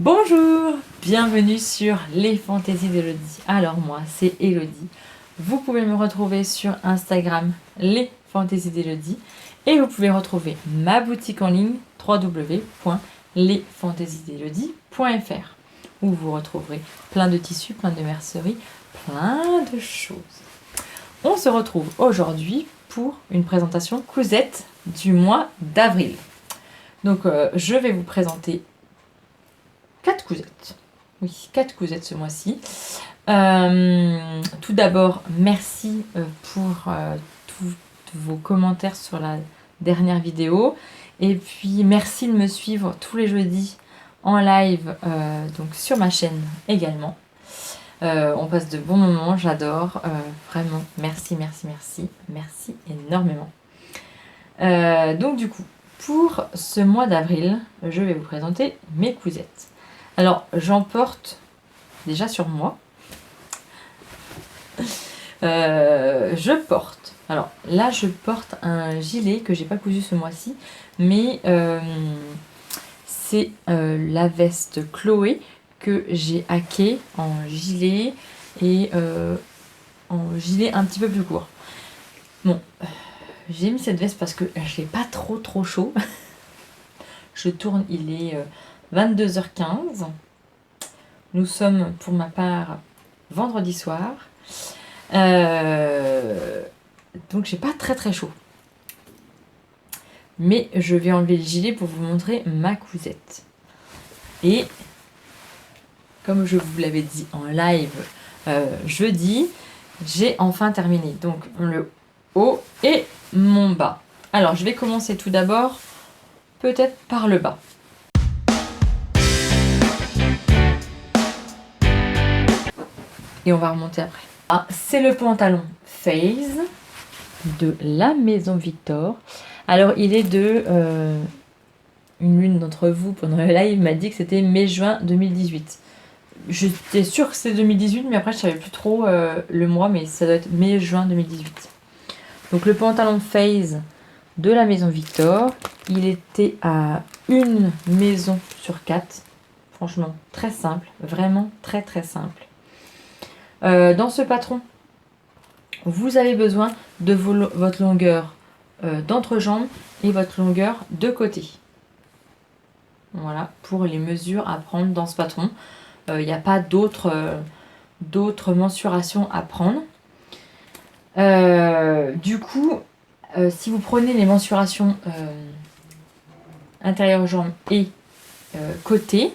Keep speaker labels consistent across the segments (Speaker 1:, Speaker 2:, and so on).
Speaker 1: Bonjour, bienvenue sur les fantaisies d'Elodie. Alors moi, c'est Elodie. Vous pouvez me retrouver sur Instagram, les fantaisies d'Elodie. Et vous pouvez retrouver ma boutique en ligne, www.lesfantaisiesdelodie.fr, où vous retrouverez plein de tissus, plein de merceries, plein de choses. On se retrouve aujourd'hui pour une présentation cousette du mois d'avril. Donc je vais vous présenter 4 cousettes. Oui, 4 cousettes ce mois-ci. Tout d'abord, merci pour tous vos commentaires sur la dernière vidéo. Et puis, merci de me suivre tous les jeudis en live, donc sur ma chaîne également. On passe de bons moments, j'adore. Vraiment, merci, merci, merci. Merci énormément. Donc du coup, pour ce mois d'avril, je vais vous présenter mes cousettes. Alors, j'en porte déjà sur moi. Je porte. Alors là, je porte un gilet que j'ai pas cousu ce mois-ci, mais c'est la veste Chloé que j'ai hacké en gilet et en gilet un petit peu plus court. Bon, j'ai mis cette veste parce que j'ai pas trop chaud. Je tourne, il est 22h15. Nous sommes pour ma part vendredi soir. Donc j'ai pas très chaud. Mais je vais enlever le gilet pour vous montrer ma cousette. Et comme je vous l'avais dit en live jeudi, j'ai enfin terminé. Donc le haut et mon bas. Alors je vais commencer tout d'abord peut-être par le bas. Et on va remonter après. Ah, c'est le pantalon Phase de la Maison Victor. Alors il est de... l'une d'entre vous pendant le live m'a dit que c'était mai-juin 2018. J'étais sûre que c'était 2018, mais après je savais plus trop le mois, mais ça doit être mai-juin 2018. Donc le pantalon Phase de la Maison Victor, il était à une maison sur 4. Franchement, très simple, vraiment très simple. Dans ce patron, vous avez besoin de votre longueur d'entrejambe et votre longueur de côté. Voilà, pour les mesures à prendre dans ce patron. Il n'y a pas d'autres mensurations à prendre. Du coup, si vous prenez les mensurations intérieure jambe et côté,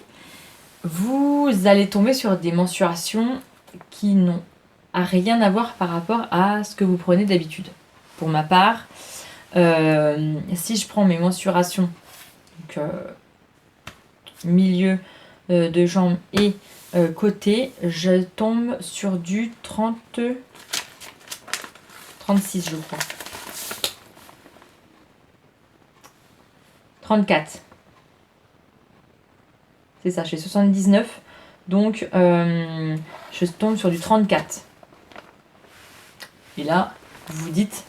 Speaker 1: vous allez tomber sur des mensurations qui n'ont rien à voir par rapport à ce que vous prenez d'habitude. Pour ma part, si je prends mes mensurations, donc, milieu de jambe et côté, je tombe sur du 36 je crois. 34. C'est ça, je fais 79. Donc, je tombe sur du 34. Et là, vous vous dites,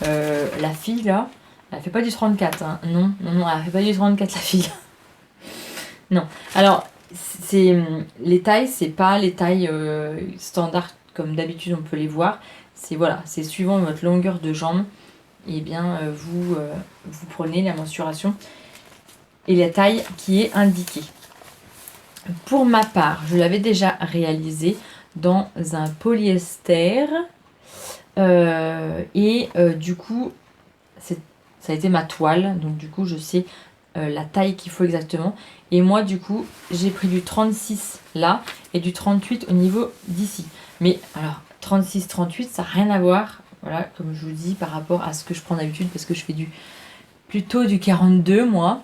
Speaker 1: la fille, là, elle fait pas du 34. Hein. Non, elle fait pas du 34, la fille. Non. Alors, les tailles, c'est pas les tailles standards comme d'habitude on peut les voir. C'est suivant votre longueur de jambe. Et bien, vous prenez la mensuration et la taille qui est indiquée. Pour ma part, je l'avais déjà réalisé dans un polyester. Du coup, ça a été ma toile. Donc du coup, je sais la taille qu'il faut exactement. Et moi, du coup, j'ai pris du 36 là et du 38 au niveau d'ici. Mais alors, 36, 38, ça n'a rien à voir. Voilà, comme je vous dis, par rapport à ce que je prends d'habitude. Parce que je fais plutôt du 42, moi.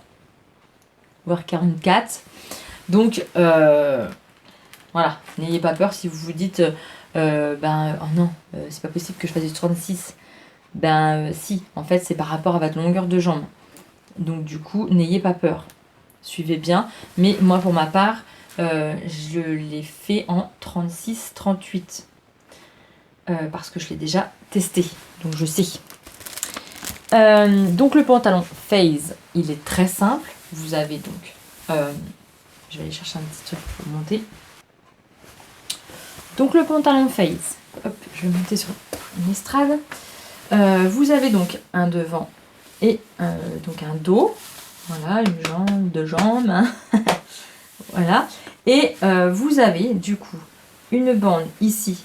Speaker 1: Voire 44. Donc, voilà, n'ayez pas peur si vous vous dites, oh non, c'est pas possible que je fasse du 36. Si, en fait, c'est par rapport à votre longueur de jambe. Donc, du coup, n'ayez pas peur. Suivez bien. Mais moi, pour ma part, je l'ai fait en 36-38. Parce que je l'ai déjà testé. Donc, je sais. Donc, le pantalon Phase, il est très simple. Vous avez donc Je vais aller chercher un petit truc pour monter. Donc le pantalon Phase. Hop, je vais monter sur une estrade. Vous avez donc un devant et donc un dos. Voilà, une jambe, deux jambes. Hein. Voilà. Et vous avez du coup une bande ici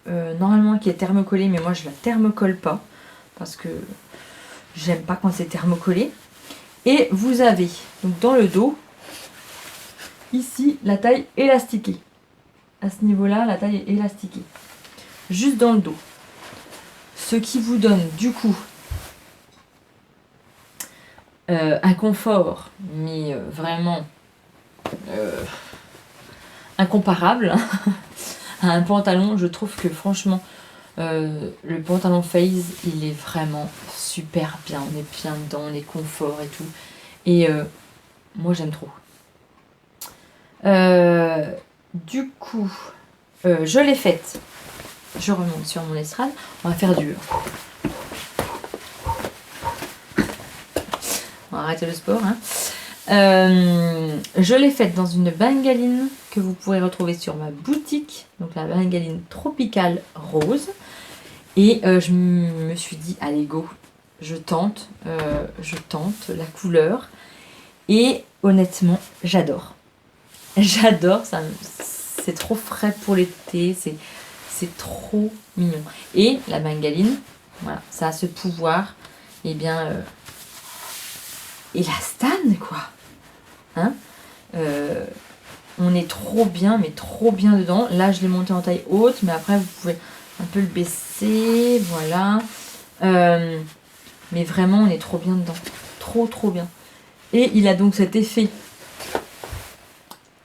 Speaker 1: normalement qui est thermocollée, mais moi je la thermocolle pas parce que j'aime pas quand c'est thermocollé. Et vous avez donc dans le dos ici la taille élastiquée. À ce niveau-là, la taille est élastiquée. Juste dans le dos. Ce qui vous donne du coup un confort, mais vraiment incomparable à un pantalon. Je trouve que franchement, le pantalon Phase, il est vraiment super bien. On est bien dedans, on est confort et tout. Et moi, j'aime trop. Du coup, je l'ai faite. Je remonte sur mon estrade. On va faire dur. On va arrêter le sport. Hein. Je l'ai faite dans une bengaline que vous pourrez retrouver sur ma boutique. Donc la bengaline tropicale rose. Et je me suis dit, allez go, je tente la couleur. Et honnêtement, j'adore. J'adore, c'est trop frais pour l'été, c'est trop mignon. Et la bengaline, voilà, ça a ce pouvoir, eh bien, élastane quoi. Hein, on est trop bien, mais trop bien dedans. Là, je l'ai monté en taille haute, mais après, vous pouvez un peu le baisser, voilà. Mais vraiment, on est trop bien dedans. Trop, trop bien. Et il a donc cet effet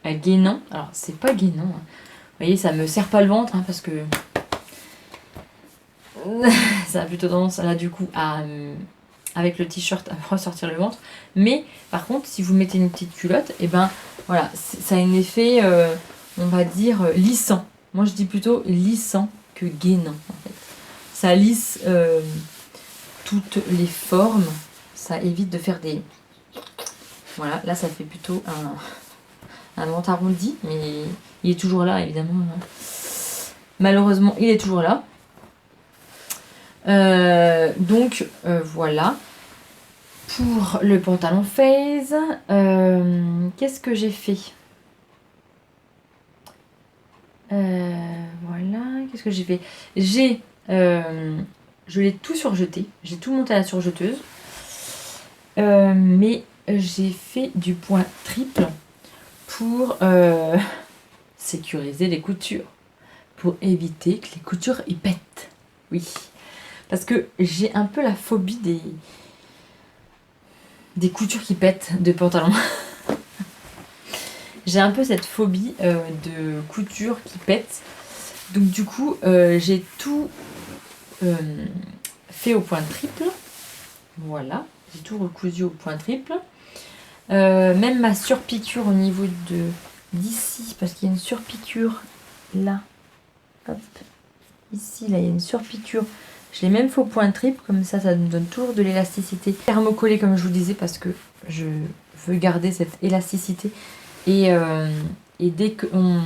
Speaker 1: gainant. Alors, c'est pas gainant. Hein. Vous voyez, ça me serre pas le ventre, hein, parce que ça a plutôt tendance, là, du coup, à... avec le t-shirt à ressortir le ventre. Mais par contre, si vous mettez une petite culotte, et ben voilà, ça a un effet, on va dire, lissant. Moi, je dis plutôt lissant que gainant, en fait. Ça lisse toutes les formes. Ça évite de faire des... Voilà, là, ça fait plutôt un ventre arrondi. Mais il est toujours là, évidemment. Malheureusement, il est toujours là. Donc, voilà. Pour le pantalon Phase, qu'est-ce que j'ai fait? Voilà, qu'est-ce que j'ai fait? Je l'ai tout surjeté, j'ai tout monté à la surjeteuse, mais j'ai fait du point triple pour sécuriser les coutures, pour éviter que les coutures y pètent. Oui, parce que j'ai un peu la phobie des coutures qui pètent de pantalon. J'ai un peu cette phobie de coutures qui pètent. Donc du coup, j'ai tout fait au point triple. Voilà, j'ai tout recousu au point triple. Même ma surpiqûre au niveau d'ici, parce qu'il y a une surpiqûre là. Hop. Ici, là, il y a une surpiqûre. Je l'ai même fait au point triple, comme ça nous donne toujours de l'élasticité. Thermocollé, comme je vous disais, parce que je veux garder cette élasticité. Et dès qu'on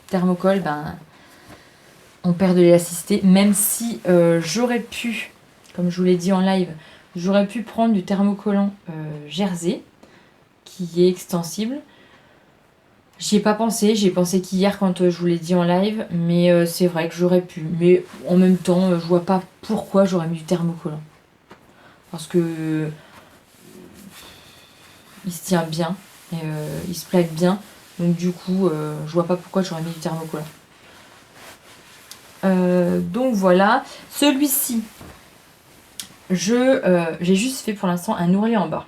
Speaker 1: thermocolle, ben, on perd de l'élasticité. Même si j'aurais pu, comme je vous l'ai dit en live, j'aurais pu prendre du thermocollant jersey, qui est extensible. J'y ai pas pensé, j'ai pensé qu'hier quand je vous l'ai dit en live, mais c'est vrai que j'aurais pu. Mais en même temps, je vois pas pourquoi j'aurais mis du thermocollant. Parce que il se tient bien, et, il se plaque bien, donc du coup, je vois pas pourquoi j'aurais mis du thermocollant. Donc voilà, celui-ci, j'ai juste fait pour l'instant un ourlet en bas.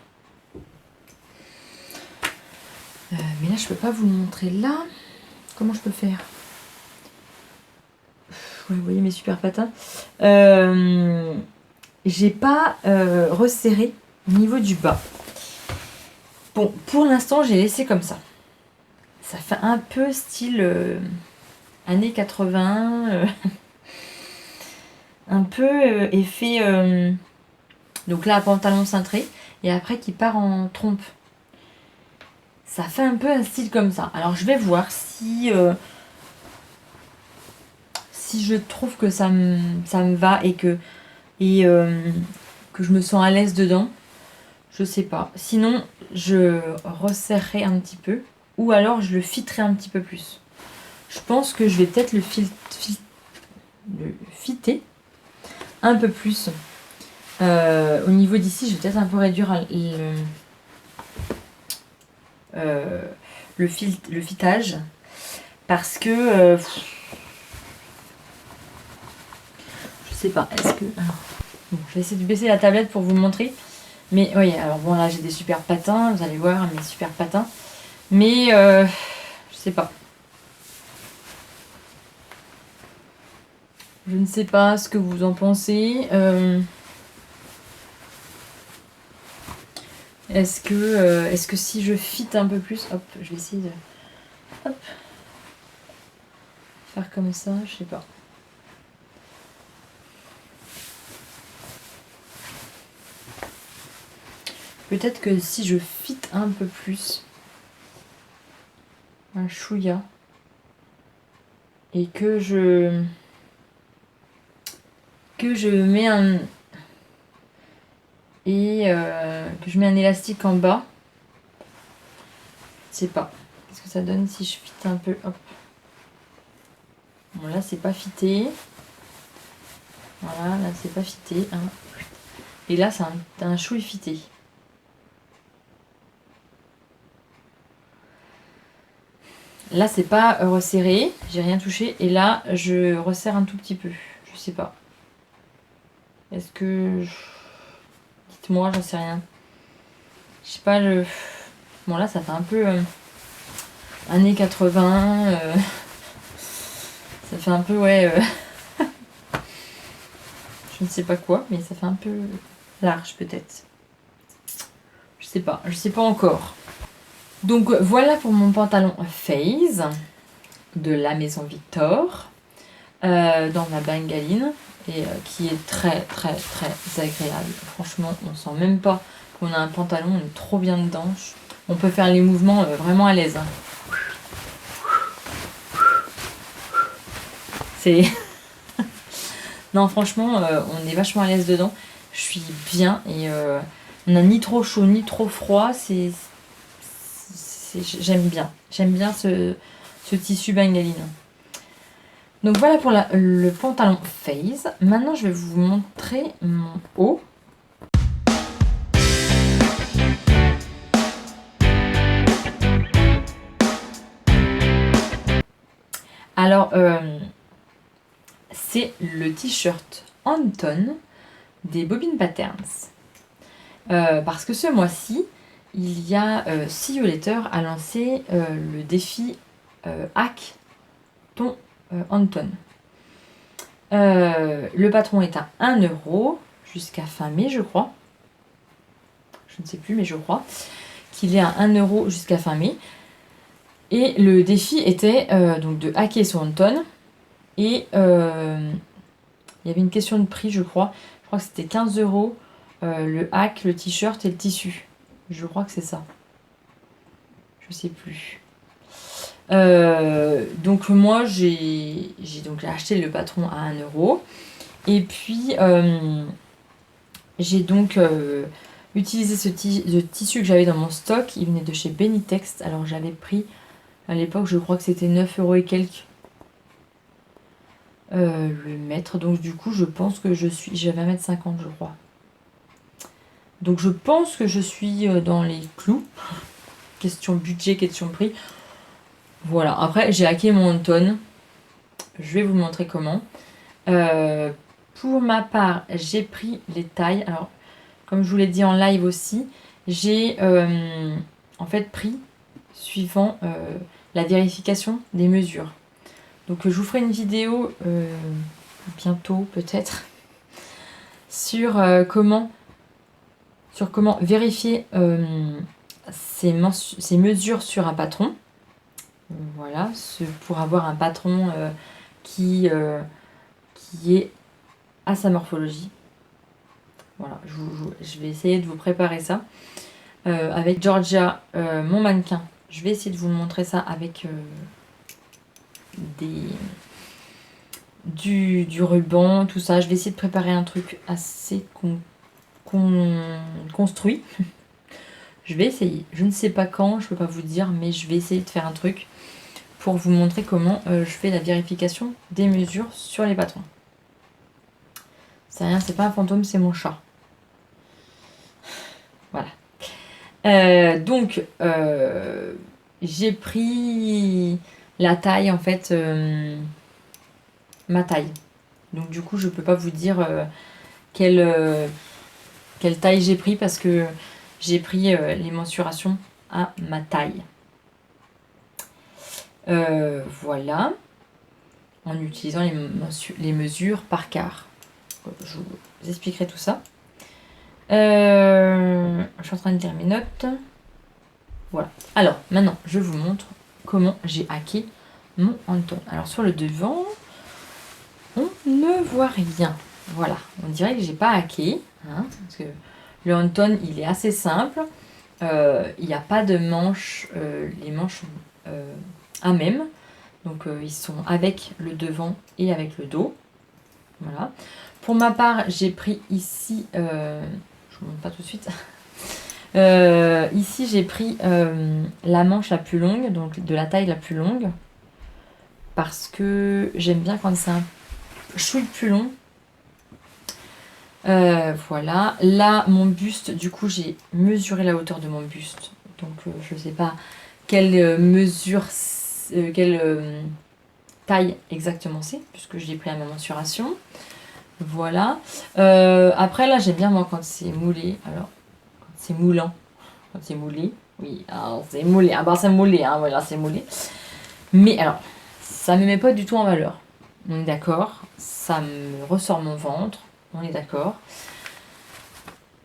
Speaker 1: Mais là, je peux pas vous le montrer là. Comment je peux faire? Ouais, vous voyez mes super patins. J'ai pas resserré au niveau du bas. Bon, pour l'instant, j'ai laissé comme ça. Ça fait un peu style années 80. Un peu effet... donc là, pantalon cintré. Et après, qui part en trompe. ça fait un peu un style comme ça. Alors je vais voir si je trouve que ça me va et que je me sens à l'aise dedans. Je sais pas. Sinon, je resserrerai un petit peu. Ou alors, je le fitterai un petit peu plus. Je pense que je vais peut-être le fitter un peu plus. Au niveau d'ici, je vais peut-être un peu réduire le fitage. Parce que... je sais pas. Est-ce que... Alors, bon, je vais essayer de baisser la tablette pour vous montrer. Mais oui, alors bon, là, j'ai des super patins. Vous allez voir mes super patins. Mais... je sais pas. Je ne sais pas ce que vous en pensez. Est-ce que si je fit un peu plus, hop, je vais essayer de hop, faire comme ça, je sais pas. Peut-être que si je fit un peu plus, un chouïa, et que je mets que je mets un élastique en bas, je sais pas. Qu'est-ce que ça donne si je fit un peu, hop. Bon là c'est pas fité. Voilà, là c'est pas fité. Hein. Et là c'est un chouï fité. Là c'est pas resserré, j'ai rien touché. Et là je resserre un tout petit peu. Je sais pas. Est-ce que... Dites-moi, j'en sais rien. Je sais pas, bon là ça fait un peu années 80. Ça fait un peu, ouais... je ne sais pas quoi, mais ça fait un peu large peut-être. Je sais pas encore. Donc voilà pour mon pantalon Phase de la maison Victor dans ma bengaline et qui est très très très agréable. Franchement, on sent même pas qu'on a un pantalon, on est trop bien dedans. On peut faire les mouvements vraiment à l'aise. Hein. C'est... non, franchement, on est vachement à l'aise dedans. Je suis bien et on n'a ni trop chaud ni trop froid. J'aime bien. J'aime bien ce tissu bengaline. Donc voilà pour le pantalon Phase. Maintenant, je vais vous montrer mon haut. Alors, c'est le t-shirt Anton des Bobbin Patterns. Parce que ce mois-ci, il y a See You Later a lancé le défi Hack ton Anton. Le patron est à 1 € jusqu'à fin mai, je crois. Je ne sais plus, mais je crois qu'il est à 1 € jusqu'à fin mai. Et le défi était donc de hacker son Anton. Et il y avait une question de prix, je crois. Je crois que c'était 15 € le hack, le t-shirt et le tissu. Je crois que c'est ça. Je sais plus. Donc moi j'ai donc acheté le patron à 1 €. Et puis j'ai donc utilisé ce tissu que j'avais dans mon stock. Il venait de chez Benitex. Alors j'avais pris à l'époque, je crois que c'était 9 € et quelques le mètre. Donc du coup je pense que j'avais 1,50 m je crois. Donc je pense que je suis dans les clous. Question budget, question prix. Voilà, après j'ai hacké mon Anton. Je vais vous montrer comment. Pour ma part, j'ai pris les tailles. Alors, comme je vous l'ai dit en live aussi, j'ai en fait pris suivant la vérification des mesures. Donc je vous ferai une vidéo bientôt peut-être sur comment vérifier ces mesures sur un patron. Voilà, pour avoir un patron qui est à sa morphologie. Voilà, je vais essayer de vous préparer ça. Avec Georgia, mon mannequin, Je vais essayer de vous montrer ça avec du ruban, tout ça. Je vais essayer de préparer un truc assez construit. Je vais essayer. Je ne sais pas quand, je ne peux pas vous dire, mais je vais essayer de faire un truc pour vous montrer comment je fais la vérification des mesures sur les patrons. C'est rien, c'est pas un fantôme, c'est mon chat. Voilà. Donc, j'ai pris la taille, en fait, ma taille. Donc, du coup, je peux pas vous dire quelle taille j'ai pris parce que j'ai pris les mensurations à ma taille. Voilà. En utilisant les mesures par quart. Je vous expliquerai tout ça. Je suis en train de lire mes notes. Voilà. Alors, maintenant, je vous montre comment j'ai hacké mon Anton. Alors, sur le devant, on ne voit rien. Voilà. On dirait que j'ai pas hacké. Hein, parce que le Anton, il est assez simple. Il n'y a pas de manches. Les manches sont à même. Donc, ils sont avec le devant et avec le dos. Voilà. Pour ma part, j'ai pris ici... je vous montre pas tout de suite. Ici, j'ai pris la manche la plus longue, donc de la taille la plus longue, parce que j'aime bien quand c'est un chouille plus long. Voilà. Là, mon buste, du coup, j'ai mesuré la hauteur de mon buste. Donc, je ne sais pas quelle mesure, quelle taille exactement c'est, puisque je l'ai pris à ma mensuration. Voilà. Après, là, j'aime bien, moi, quand c'est moulé. Alors, quand c'est moulant. Quand c'est moulé. Oui, alors c'est moulé. Ah bah, c'est moulé, hein, voilà, c'est moulé. Mais alors, ça me met pas du tout en valeur. On est d'accord. Ça me ressort mon ventre. On est d'accord.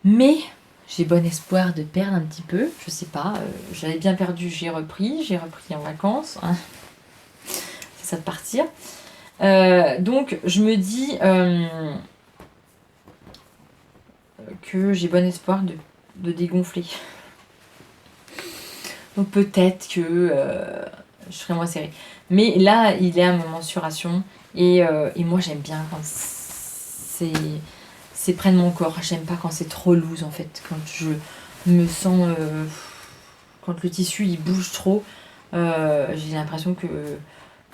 Speaker 1: Mais j'ai bon espoir de perdre un petit peu. Je sais pas. J'avais bien perdu, j'ai repris. J'ai repris en vacances. Hein. C'est ça de partir. Donc, je me dis que j'ai bon espoir de dégonfler. Donc peut-être que je serai moins serrée. Mais là, il est à ma mensuration. Et moi, j'aime bien quand c'est près de mon corps. J'aime pas quand c'est trop loose, en fait. Quand je me sens... quand le tissu, il bouge trop, j'ai l'impression que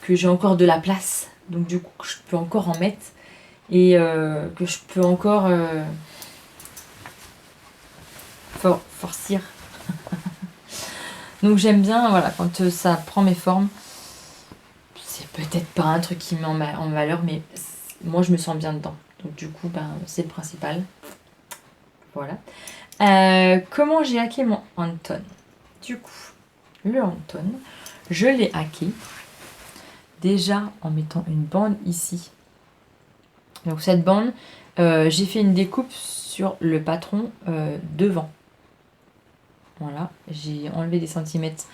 Speaker 1: j'ai encore de la place. Donc du coup, je peux encore en mettre. Et que je peux encore... forcir. Donc j'aime bien, voilà, quand ça prend mes formes. C'est peut-être pas un truc qui met en valeur, mais moi je me sens bien dedans. Donc du coup, ben, c'est le principal. Voilà. Comment j'ai hacké mon Anton? Du coup, le Anton, je l'ai hacké déjà en mettant une bande ici. Donc cette bande, j'ai fait une découpe sur le patron devant. Voilà, j'ai enlevé des centimètres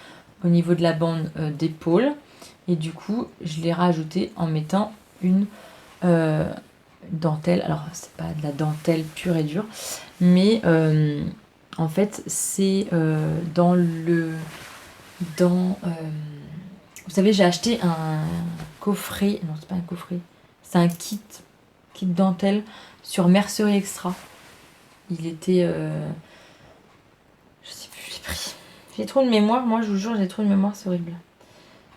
Speaker 1: au niveau de la bande d'épaule. Et du coup, je l'ai rajouté en mettant une dentelle. Alors, c'est pas de la dentelle pure et dure, mais en fait, c'est vous savez, j'ai acheté un coffret. Non, c'est pas un coffret. C'est un kit dentelle sur Mercerie Extra. Il était... je sais plus, j'ai pris. J'ai trop de mémoire. Moi, je vous jure, j'ai trop de mémoire, c'est horrible.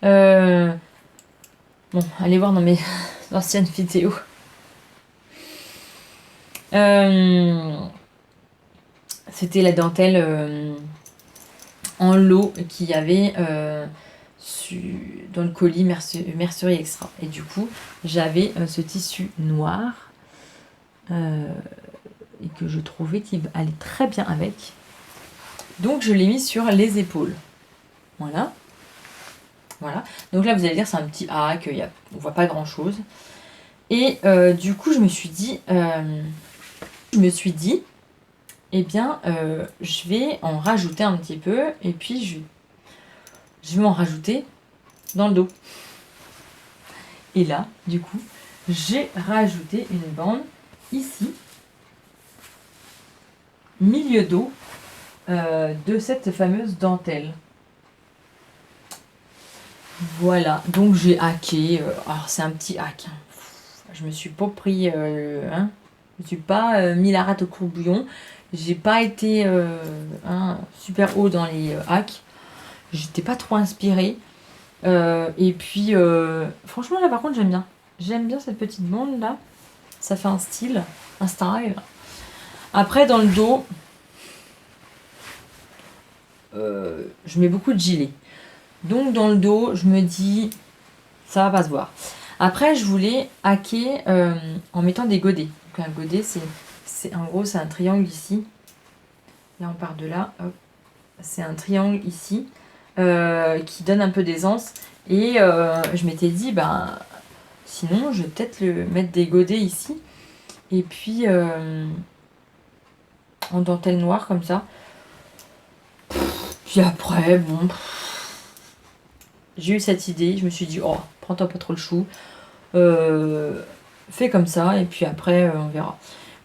Speaker 1: Bon, allez voir dans mes anciennes vidéos. C'était la dentelle en lot qu'il y avait dans le colis Mercerie Extra. Et du coup, j'avais ce tissu noir et que je trouvais qu'il allait très bien avec. Donc, je l'ai mis sur les épaules. Voilà. Voilà. Donc là, vous allez dire, c'est un petit hack, on voit pas grand-chose. Et du coup, je me suis dit, eh bien, je vais en rajouter un petit peu. Et puis, je vais m'en rajouter dans le dos. Et là, du coup, j'ai rajouté une bande ici, milieu dos, de cette fameuse dentelle. Voilà, donc j'ai hacké. Alors c'est un petit hack, hein. Je me suis pas pris, je me suis pas mis la rate au courbouillon. J'ai pas été super haut dans les hacks. J'étais pas trop inspirée. Et puis, franchement là par contre j'aime bien. J'aime bien cette petite bande là. Ça fait un style, un style. Après dans le dos, je mets beaucoup de gilets. Donc dans le dos, je me dis, ça va pas se voir. Après, je voulais hacker en mettant des godets. Donc un godet, c'est en gros, c'est un triangle ici. Là, on part de là. Hop. C'est un triangle ici qui donne un peu d'aisance. Et je m'étais dit, ben, sinon, je vais peut-être mettre des godets ici. Et puis, en dentelle noire comme ça. Puis après, bon, j'ai eu cette idée. Je me suis dit, oh, prends-toi pas trop le chou. Fais comme ça. Et puis après, on verra.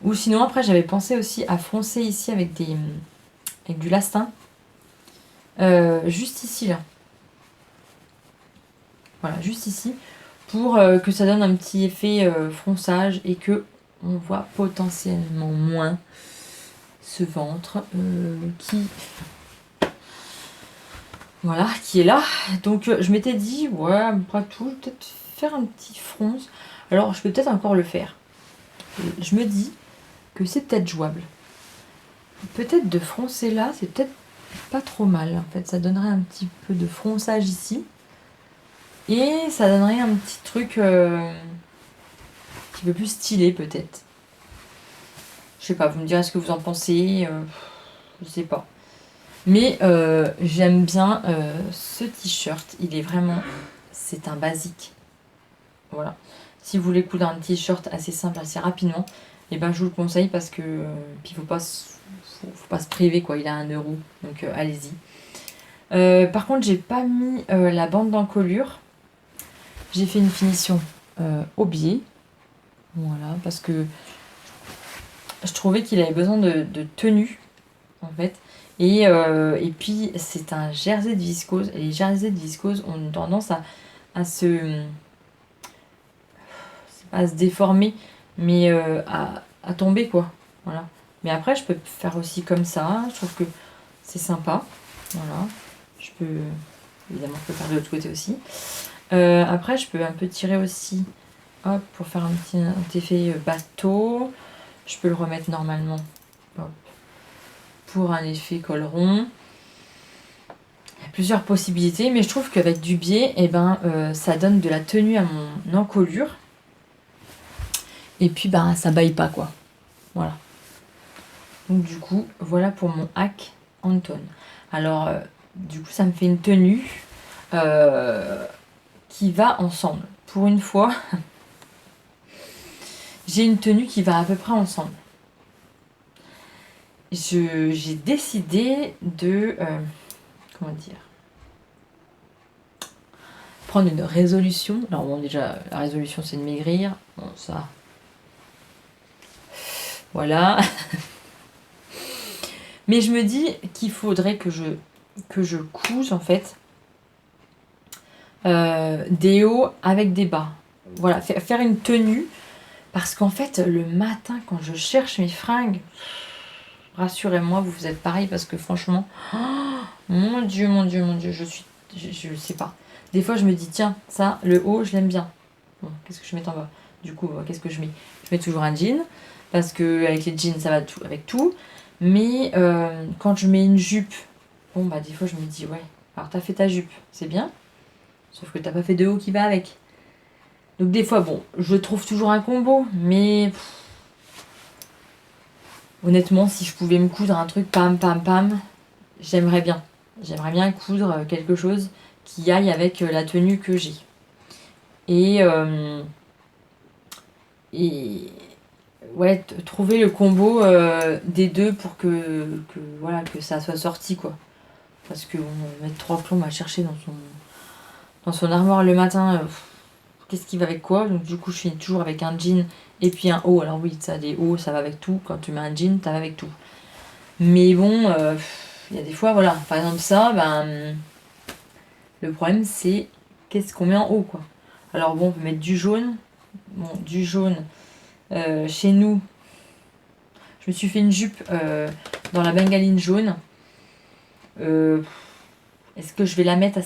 Speaker 1: Ou sinon, après, j'avais pensé aussi à froncer ici avec du lastin. Juste ici, là. Voilà, juste ici. Pour que ça donne un petit effet fronçage et que on voit potentiellement moins ce ventre qui... Voilà, qui est là. Donc je m'étais dit, ouais, après tout, je vais peut-être faire un petit fronce. Alors, je peux peut-être encore le faire. Je me dis que c'est peut-être jouable. Peut-être de froncer là, c'est peut-être pas trop mal. En fait, ça donnerait un petit peu de fronçage ici. Et ça donnerait un petit truc un petit peu plus stylé peut-être. Je sais pas, vous me direz ce que vous en pensez. Je sais pas. Mais j'aime bien ce t-shirt. Il est vraiment... C'est un basique. Voilà. Si vous voulez coudre un t-shirt assez simple, assez rapidement, et ben je vous le conseille parce que... puis faut pas se priver quoi. Il a 1 euro. Donc allez-y. Par contre, j'ai pas mis la bande d'encolure. J'ai fait une finition au biais. Voilà, parce que je trouvais qu'il avait besoin de tenue, en fait. Et puis, c'est un jersey de viscose. Et les jerseys de viscose ont une tendance à se... c'est pas à se déformer, mais à tomber, quoi. Voilà. Mais après, je peux faire aussi comme ça. Je trouve que c'est sympa. Voilà. Je peux... Évidemment, je peux faire de l'autre côté aussi. Après, je peux un peu tirer aussi, hop, pour faire un petit effet bateau. Je peux le remettre normalement, hop, pour un effet col rond. Il y a plusieurs possibilités, mais je trouve qu'avec du biais, eh ben, ça donne de la tenue à mon encolure. Et puis, ben, ça baille pas, quoi. Voilà. Donc, du coup, voilà pour mon hack Anton. Alors, du coup, ça me fait une tenue qui va ensemble. Pour une fois, j'ai une tenue qui va à peu près ensemble. J'ai décidé de... comment dire, prendre une résolution. Alors bon, déjà, la résolution, c'est de maigrir. Bon, ça... Voilà. Mais je me dis qu'il faudrait que je couse, en fait, des hauts avec des bas. Voilà, faire une tenue. Parce qu'en fait, le matin, quand je cherche mes fringues, rassurez-moi, vous êtes pareil, parce que franchement, oh, mon Dieu, mon Dieu, mon Dieu, je sais pas. Des fois, je me dis, tiens, ça, le haut, je l'aime bien. Bon, qu'est-ce que je mets en bas? Du coup, qu'est-ce que je mets? Je mets toujours un jean, parce que avec les jeans, ça va tout, avec tout. Mais quand je mets une jupe, bon, bah, des fois, je me dis, ouais, alors t'as fait ta jupe, c'est bien, sauf que t'as pas fait de haut qui va avec. Donc, des fois, bon, je trouve toujours un combo, mais honnêtement, si je pouvais me coudre un truc pam, pam, pam, j'aimerais bien. J'aimerais bien coudre quelque chose qui aille avec la tenue que j'ai. Et ouais, trouver le combo des deux pour voilà, que ça soit sorti, quoi. Parce que bon, mettre 3 plombs à chercher dans son armoire le matin, qu'est-ce qui va avec quoi? Donc du coup, je finis toujours avec un jean et puis un haut. Alors oui, ça, les hauts, ça va avec tout. Quand tu mets un jean, ça va avec tout. Mais bon, il y a des fois, voilà. Par exemple, ça, ben, le problème, c'est qu'est-ce qu'on met en haut, quoi. Alors bon, on peut mettre du jaune. Bon, du jaune, chez nous, je me suis fait une jupe dans la bengaline jaune. Est-ce que je vais la mettre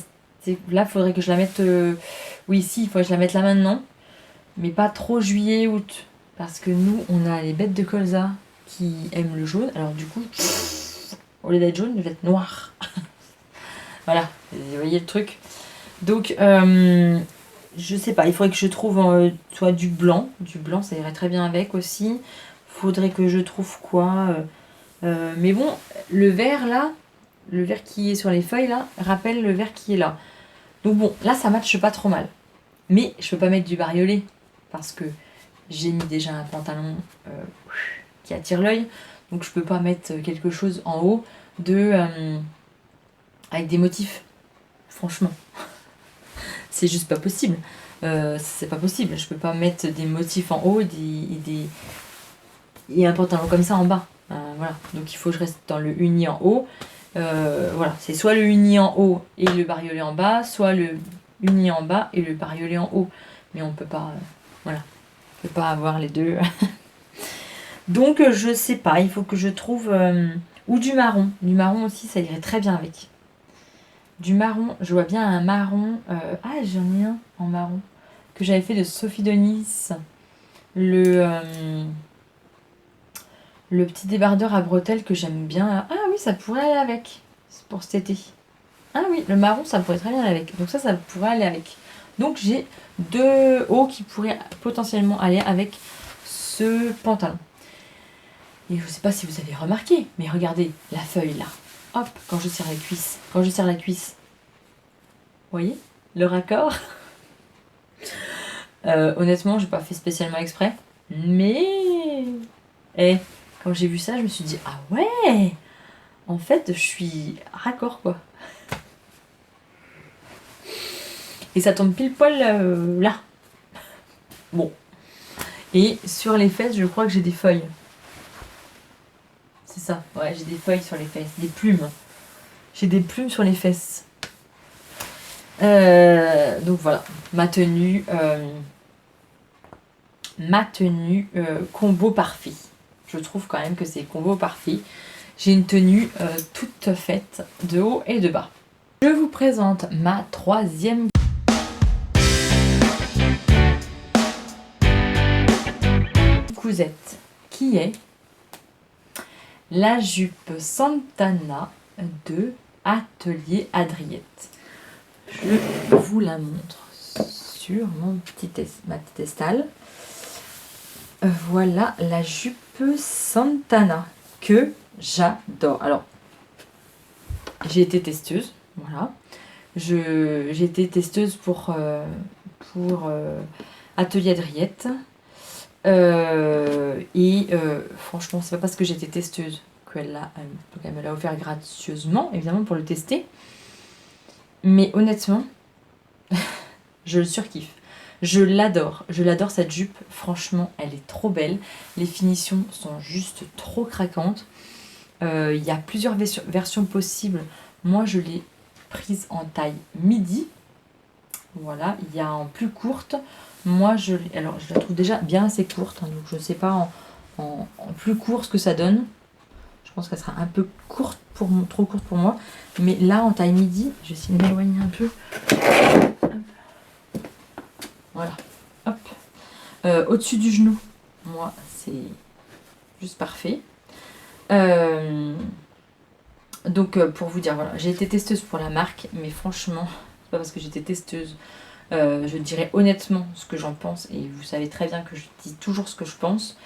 Speaker 1: là, il faudrait que je la mette... Oui, si, il faudrait que je la mette là maintenant. Mais pas trop juillet, août. Parce que nous, on a les bêtes de colza qui aiment le jaune. Alors du coup, au lieu d'être jaune, je vais être noir. Voilà, vous voyez le truc. Donc, je sais pas, il faudrait que je trouve soit du blanc. Du blanc, ça irait très bien avec aussi. Faudrait que je trouve quoi mais bon, le vert là, le vert qui est sur les feuilles là, rappelle le vert qui est là. Donc bon, là ça matche pas trop mal. Mais je peux pas mettre du bariolé parce que j'ai mis déjà un pantalon qui attire l'œil. Donc je peux pas mettre quelque chose en haut avec des motifs. Franchement, c'est juste pas possible. C'est pas possible. Je peux pas mettre des motifs en haut et un pantalon comme ça en bas. Voilà. Donc il faut que je reste dans le uni en haut. Voilà, c'est soit le uni en haut et le bariolé en bas, soit le uni en bas et le bariolé en haut. Mais on peut pas, voilà, on peut pas avoir les deux. Donc je sais pas, il faut que je trouve ou du marron. Du marron aussi, ça irait très bien avec. Du marron, je vois bien un marron. Ah, j'en ai un en marron que j'avais fait de Sophie Denis. Le petit débardeur à bretelles que j'aime bien. Ah oui, ça pourrait aller avec pour cet été. Ah oui, le marron, ça pourrait très bien aller avec. Donc ça pourrait aller avec. Donc j'ai 2 hauts qui pourraient potentiellement aller avec ce pantalon. Et je ne sais pas si vous avez remarqué, mais regardez la feuille là. Hop, quand je serre la cuisse. Quand je serre la cuisse. Vous voyez le raccord. Honnêtement, j'ai pas fait spécialement exprès. Mais... quand j'ai vu ça, je me suis dit, ah ouais, en fait, je suis raccord, quoi. Et ça tombe pile poil là. Bon. Et sur les fesses, je crois que j'ai des feuilles. C'est ça, ouais, j'ai des feuilles sur les fesses, des plumes. J'ai des plumes sur les fesses. Donc voilà, ma tenue combo parfait. Je trouve quand même que c'est combo parfait. J'ai une tenue toute faite de haut et de bas. Je vous présente ma 3e cousette qui est la jupe Santana de Atelier Adriette. Je vous la montre sur ma petite estale. Voilà la jupe Santana que j'adore. Alors, j'ai été testeuse, voilà. J'ai été testeuse pour Atelier Adriette. Franchement, c'est pas parce que j'étais testeuse qu'elle me l'a offert gracieusement, évidemment, pour le tester. Mais honnêtement, je le surkiffe. Je l'adore cette jupe, franchement elle est trop belle, les finitions sont juste trop craquantes, il y a plusieurs versions possibles, moi je l'ai prise en taille midi, voilà, il y a en plus courte, moi je la trouve déjà bien assez courte, hein, donc je ne sais pas en plus court ce que ça donne, je pense qu'elle sera un peu courte trop courte pour moi, mais là en taille midi, je vais essayer de m'éloigner un peu. Voilà, hop. Au-dessus du genou, moi, c'est juste parfait. Donc, pour vous dire, voilà, j'ai été testeuse pour la marque, mais franchement, c'est pas parce que j'étais testeuse. Je dirais honnêtement ce que j'en pense, et vous savez très bien que je dis toujours ce que je pense.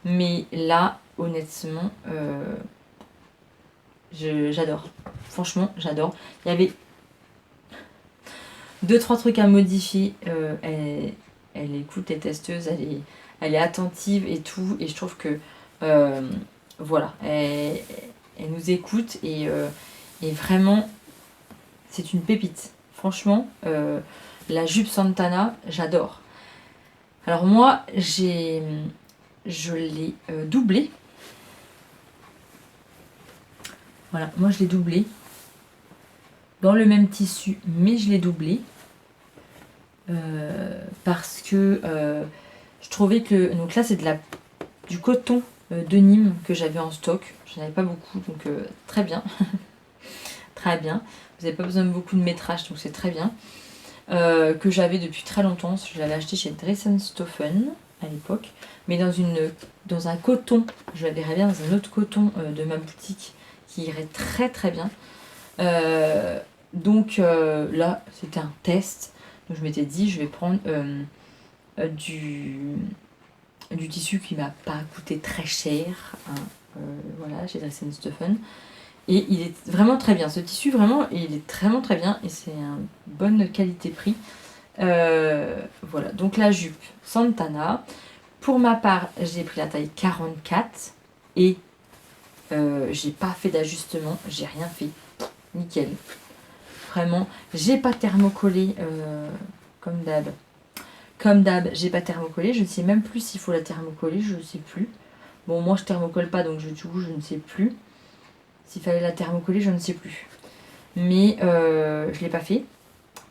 Speaker 1: Mais là, honnêtement, j'adore. Franchement, j'adore. Il y avait 2-3 trucs à modifier. Elle écoute les testeuses, elle est attentive et tout. Et je trouve que, voilà, elle nous écoute et vraiment, c'est une pépite. Franchement, la jupe Santana, j'adore. Alors moi, je l'ai doublée. Voilà, moi je l'ai doublée. Dans le même tissu, mais je l'ai doublée. parce que je trouvais que... Donc là, c'est du coton de Nîmes que j'avais en stock. J'en avais pas beaucoup, donc très bien. Très bien. Vous n'avez pas besoin de beaucoup de métrage, donc c'est très bien. Que j'avais depuis très longtemps. Je l'avais acheté chez Dressenstoffen à l'époque. Mais dans un coton. Je la verrais bien dans un autre coton de ma boutique qui irait très très bien. Donc là, c'était un test. Donc je m'étais dit, je vais prendre du tissu qui m'a pas coûté très cher. Hein, voilà, chez Dressenstoffen. Et il est vraiment très bien. Ce tissu, vraiment, il est vraiment très bien. Et c'est une bonne qualité-prix. Voilà, donc la jupe Santana. Pour ma part, j'ai pris la taille 44. Et j'ai pas fait d'ajustement. J'ai rien fait. Nickel. Vraiment, j'ai pas thermocollé comme d'hab. Comme d'hab, j'ai pas thermocollé. Je ne sais même plus s'il faut la thermocoller. Je ne sais plus. Bon, moi, je thermocolle pas. Donc, du coup, je ne sais plus. S'il fallait la thermocoller, je ne sais plus. Mais je l'ai pas fait.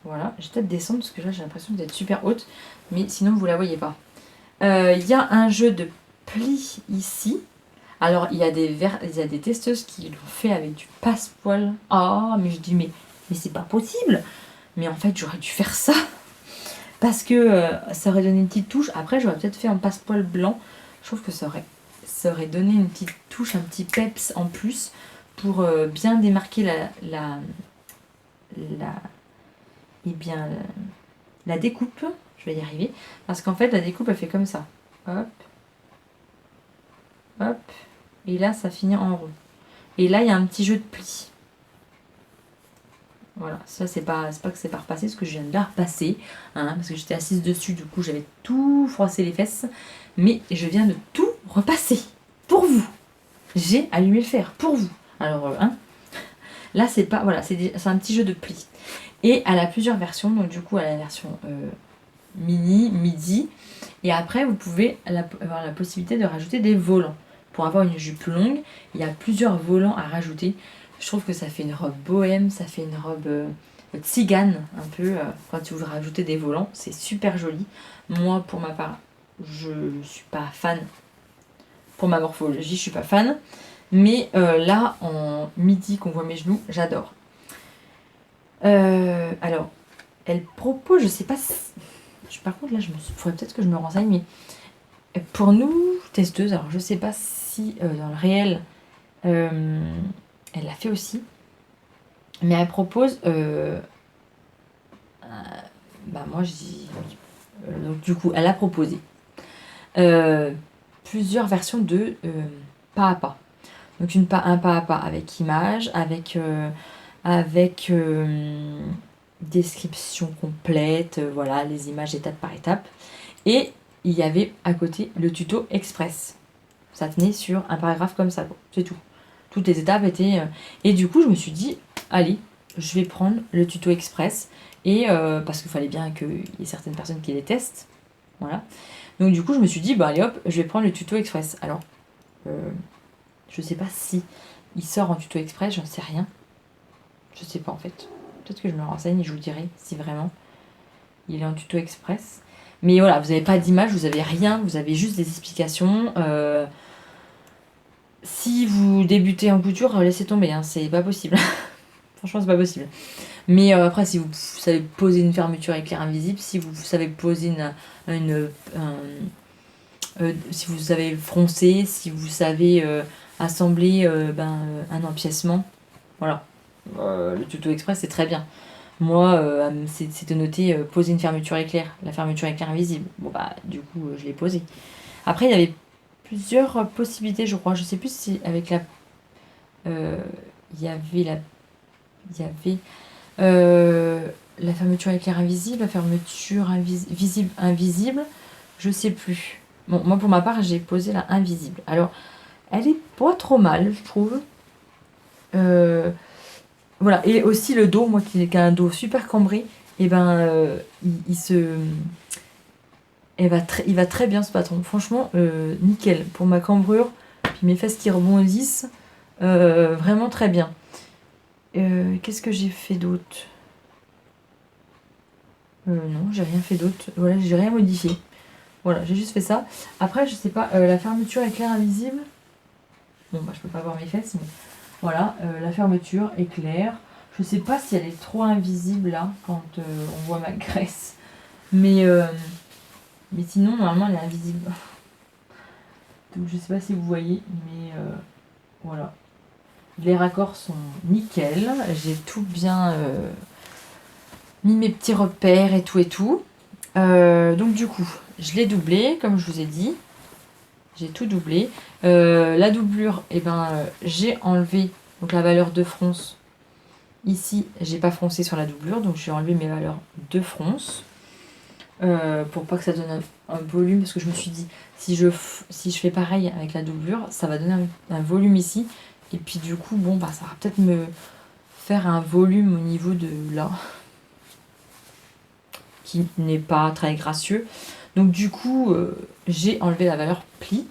Speaker 1: Voilà, je vais peut-être descendre parce que là j'ai l'impression d'être super haute. Mais sinon vous la voyez pas. Il y a un jeu de plis ici. Alors il y a des testeuses qui l'ont fait avec du passepoil. Ah mais je dis mais c'est pas possible. Mais en fait j'aurais dû faire ça. Parce que ça aurait donné une petite touche. Après j'aurais peut-être fait en passepoil blanc. Je trouve que ça aurait donné une petite touche, un petit peps en plus. Pour bien démarquer la découpe. Je vais y arriver. Parce qu'en fait, la découpe, elle fait comme ça. Hop. Hop. Et là, ça finit en rond. Et là, il y a un petit jeu de plis. Voilà. Ça, c'est pas que c'est pas repassé, parce que je viens de la repasser. Hein, parce que j'étais assise dessus. Du coup, j'avais tout froissé les fesses. Mais je viens de tout repasser. Pour vous. J'ai allumé le fer. Pour vous. Alors, hein. Là, c'est pas... Voilà, c'est un petit jeu de plis. Et elle a plusieurs versions. Donc, du coup, elle a la version mini, midi. Et après, vous pouvez avoir la possibilité de rajouter des volants. Pour avoir une jupe longue, il y a plusieurs volants à rajouter. Je trouve que ça fait une robe bohème, ça fait une robe tzigane, un peu, quand vous rajoutez des volants. C'est super joli. Moi, pour ma part, je suis pas fan. Pour ma morphologie, je suis pas fan. Mais là, en midi, qu'on voit mes genoux, j'adore. Alors, elle propose, je sais pas si... Par contre, là, faudrait peut-être que je me renseigne, mais pour nous, testeuses, alors je sais pas si dans le réel, elle l'a fait aussi, mais elle propose, moi je dis, donc du coup, elle a proposé plusieurs versions de pas à pas. Donc un pas à pas avec image, avec description complète, voilà, les images étape par étape. Et il y avait à côté le tuto express. Ça tenait sur un paragraphe comme ça, c'est tout. Toutes les étapes étaient... Et du coup, je me suis dit, allez, je vais prendre le tuto express. Et parce qu'il fallait bien qu'il y ait certaines personnes qui les testent. Voilà. Donc du coup, je me suis dit, bah allez hop, je vais prendre le tuto express. Alors, je sais pas si il sort en tuto express, j'en sais rien. Je sais pas en fait. Peut-être que je me renseigne et je vous dirai si vraiment il est en tuto express. Mais voilà, vous n'avez pas d'image, vous n'avez rien, vous avez juste des explications. Si vous débutez en couture, laissez tomber, hein, c'est pas possible. Franchement, c'est pas possible. Mais après, si vous savez poser une fermeture éclair invisible, si vous savez poser si vous savez froncer, si vous savez assembler un empiècement, voilà. Le tuto express, c'est très bien. Moi, c'était noté poser une fermeture éclair, la fermeture éclair invisible. Bon, bah, du coup, je l'ai posée. Après, il y avait plusieurs possibilités, je crois. Je sais plus si avec la. Il y avait la fermeture éclair invisible, la fermeture invisible. Je sais plus. Bon, moi, pour ma part, j'ai posé la invisible. Alors, elle est pas trop mal, je trouve. Voilà, et aussi le dos, moi qui ai un dos super cambré, et il va très bien ce patron. Franchement, nickel. Pour ma cambrure, puis mes fesses qui rebondissent, vraiment très bien. Qu'est-ce que j'ai fait d'autre? Non, j'ai rien fait d'autre. Voilà, j'ai rien modifié. Voilà, j'ai juste fait ça. Après, je sais pas, la fermeture éclair invisible. Bon, bah, je peux pas voir mes fesses, mais voilà, la fermeture éclair. Je sais pas si elle est trop invisible là, quand on voit ma graisse. Mais sinon, normalement, elle est invisible. Donc, je sais pas si vous voyez, mais voilà. Les raccords sont nickel. J'ai tout bien mis mes petits repères et tout et tout. Donc, du coup, je l'ai doublé, comme je vous ai dit. J'ai tout doublé. La doublure, eh ben, j'ai enlevé donc, la valeur de fronce. Ici, j'ai pas froncé sur la doublure, donc j'ai enlevé mes valeurs de fronce. Pour pas que ça donne un volume, parce que je me suis dit, si je fais pareil avec la doublure, ça va donner un volume ici. Et puis du coup, bon, bah, ça va peut-être me faire un volume au niveau de là, qui n'est pas très gracieux. Donc du coup, j'ai enlevé la valeur pli,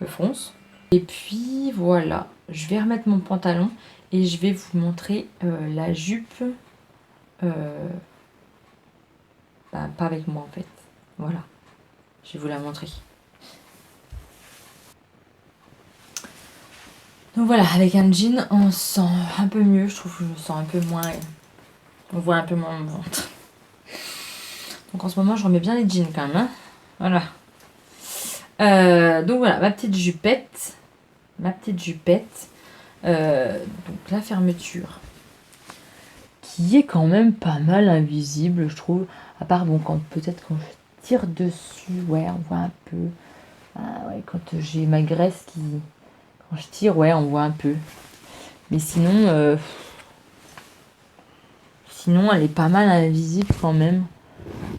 Speaker 1: fronce. Et puis voilà, je vais remettre mon pantalon et je vais vous montrer la jupe. Bah, pas avec moi en fait. Voilà, je vais vous la montrer. Donc voilà, avec un jean, on se sent un peu mieux, je trouve que je me sens un peu moins... On voit un peu moins mon ventre. Donc en ce moment, je remets bien les jeans quand même. Hein, voilà. Donc voilà, ma petite jupette. Donc la fermeture. Qui est quand même pas mal invisible, je trouve. À part, bon, peut-être quand je tire dessus, ouais, on voit un peu. Ah ouais, quand j'ai ma graisse qui... Quand je tire, ouais, on voit un peu. Mais sinon, elle est pas mal invisible quand même.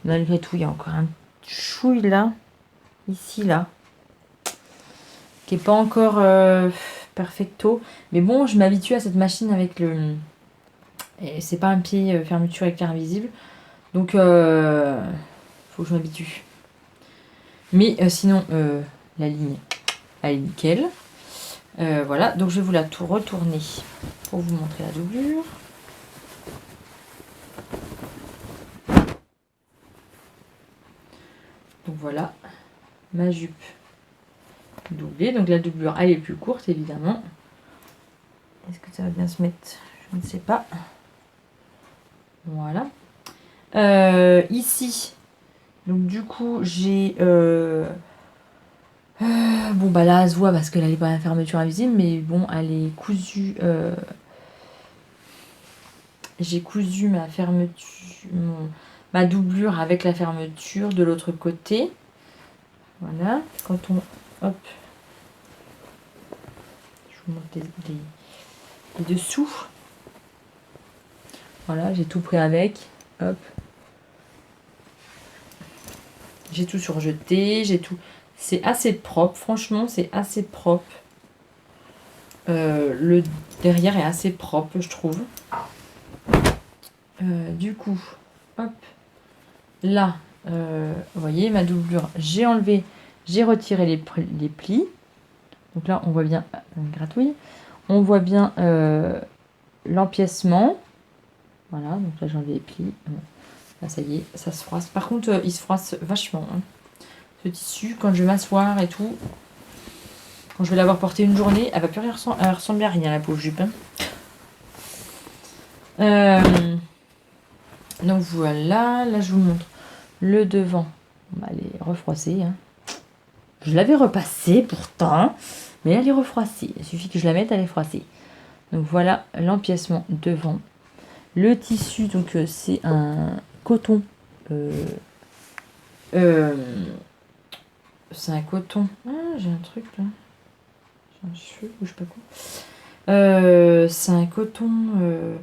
Speaker 1: Malgré tout, il y a encore un chouille là. Ici, là. Qui est pas encore perfecto. Mais bon, je m'habitue à cette machine avec le... Et c'est pas un pied fermeture éclair invisible. Donc, faut que je m'habitue. Mais sinon, la ligne, elle est nickel. Voilà, donc je vais vous la tout retourner pour vous montrer la doublure. Donc voilà, ma jupe doublée. Donc la doublure, elle est plus courte, évidemment. Est-ce que ça va bien se mettre? Je ne sais pas. Voilà. Ici, donc du coup, j'ai... bon, bah là, elle se voit parce qu'elle n'est pas à la fermeture invisible, mais bon, elle est cousue... J'ai cousu ma fermeture... ma doublure avec la fermeture de l'autre côté. Voilà. Quand on... Hop. Je vous montre les dessous. Voilà, j'ai tout pris avec. Hop. J'ai tout surjeté. J'ai tout... C'est assez propre. Franchement, c'est assez propre. Le derrière est assez propre, je trouve. Du coup, hop. Là, vous voyez ma doublure. J'ai enlevé, j'ai retiré les plis. Donc là, on voit bien une gratouille. On voit bien l'empiècement. Voilà, donc là, j'ai enlevé les plis. Là, ça y est, ça se froisse. Par contre, il se froisse vachement. Hein. Ce tissu, quand je vais m'asseoir et tout, quand je vais l'avoir porté une journée, elle va plus ressembler à rien, la pauvre jupe. Hein. Donc voilà, là, je vous montre le devant. Elle est refroissée. Hein. Je l'avais repassée pourtant, mais elle est refroissée. Il suffit que je la mette, elle est froissée. Donc voilà l'empiècement devant. Le tissu, donc c'est un coton. C'est un coton. Ah, j'ai un truc là. J'ai un cheveu ou je sais pas quoi. C'est un coton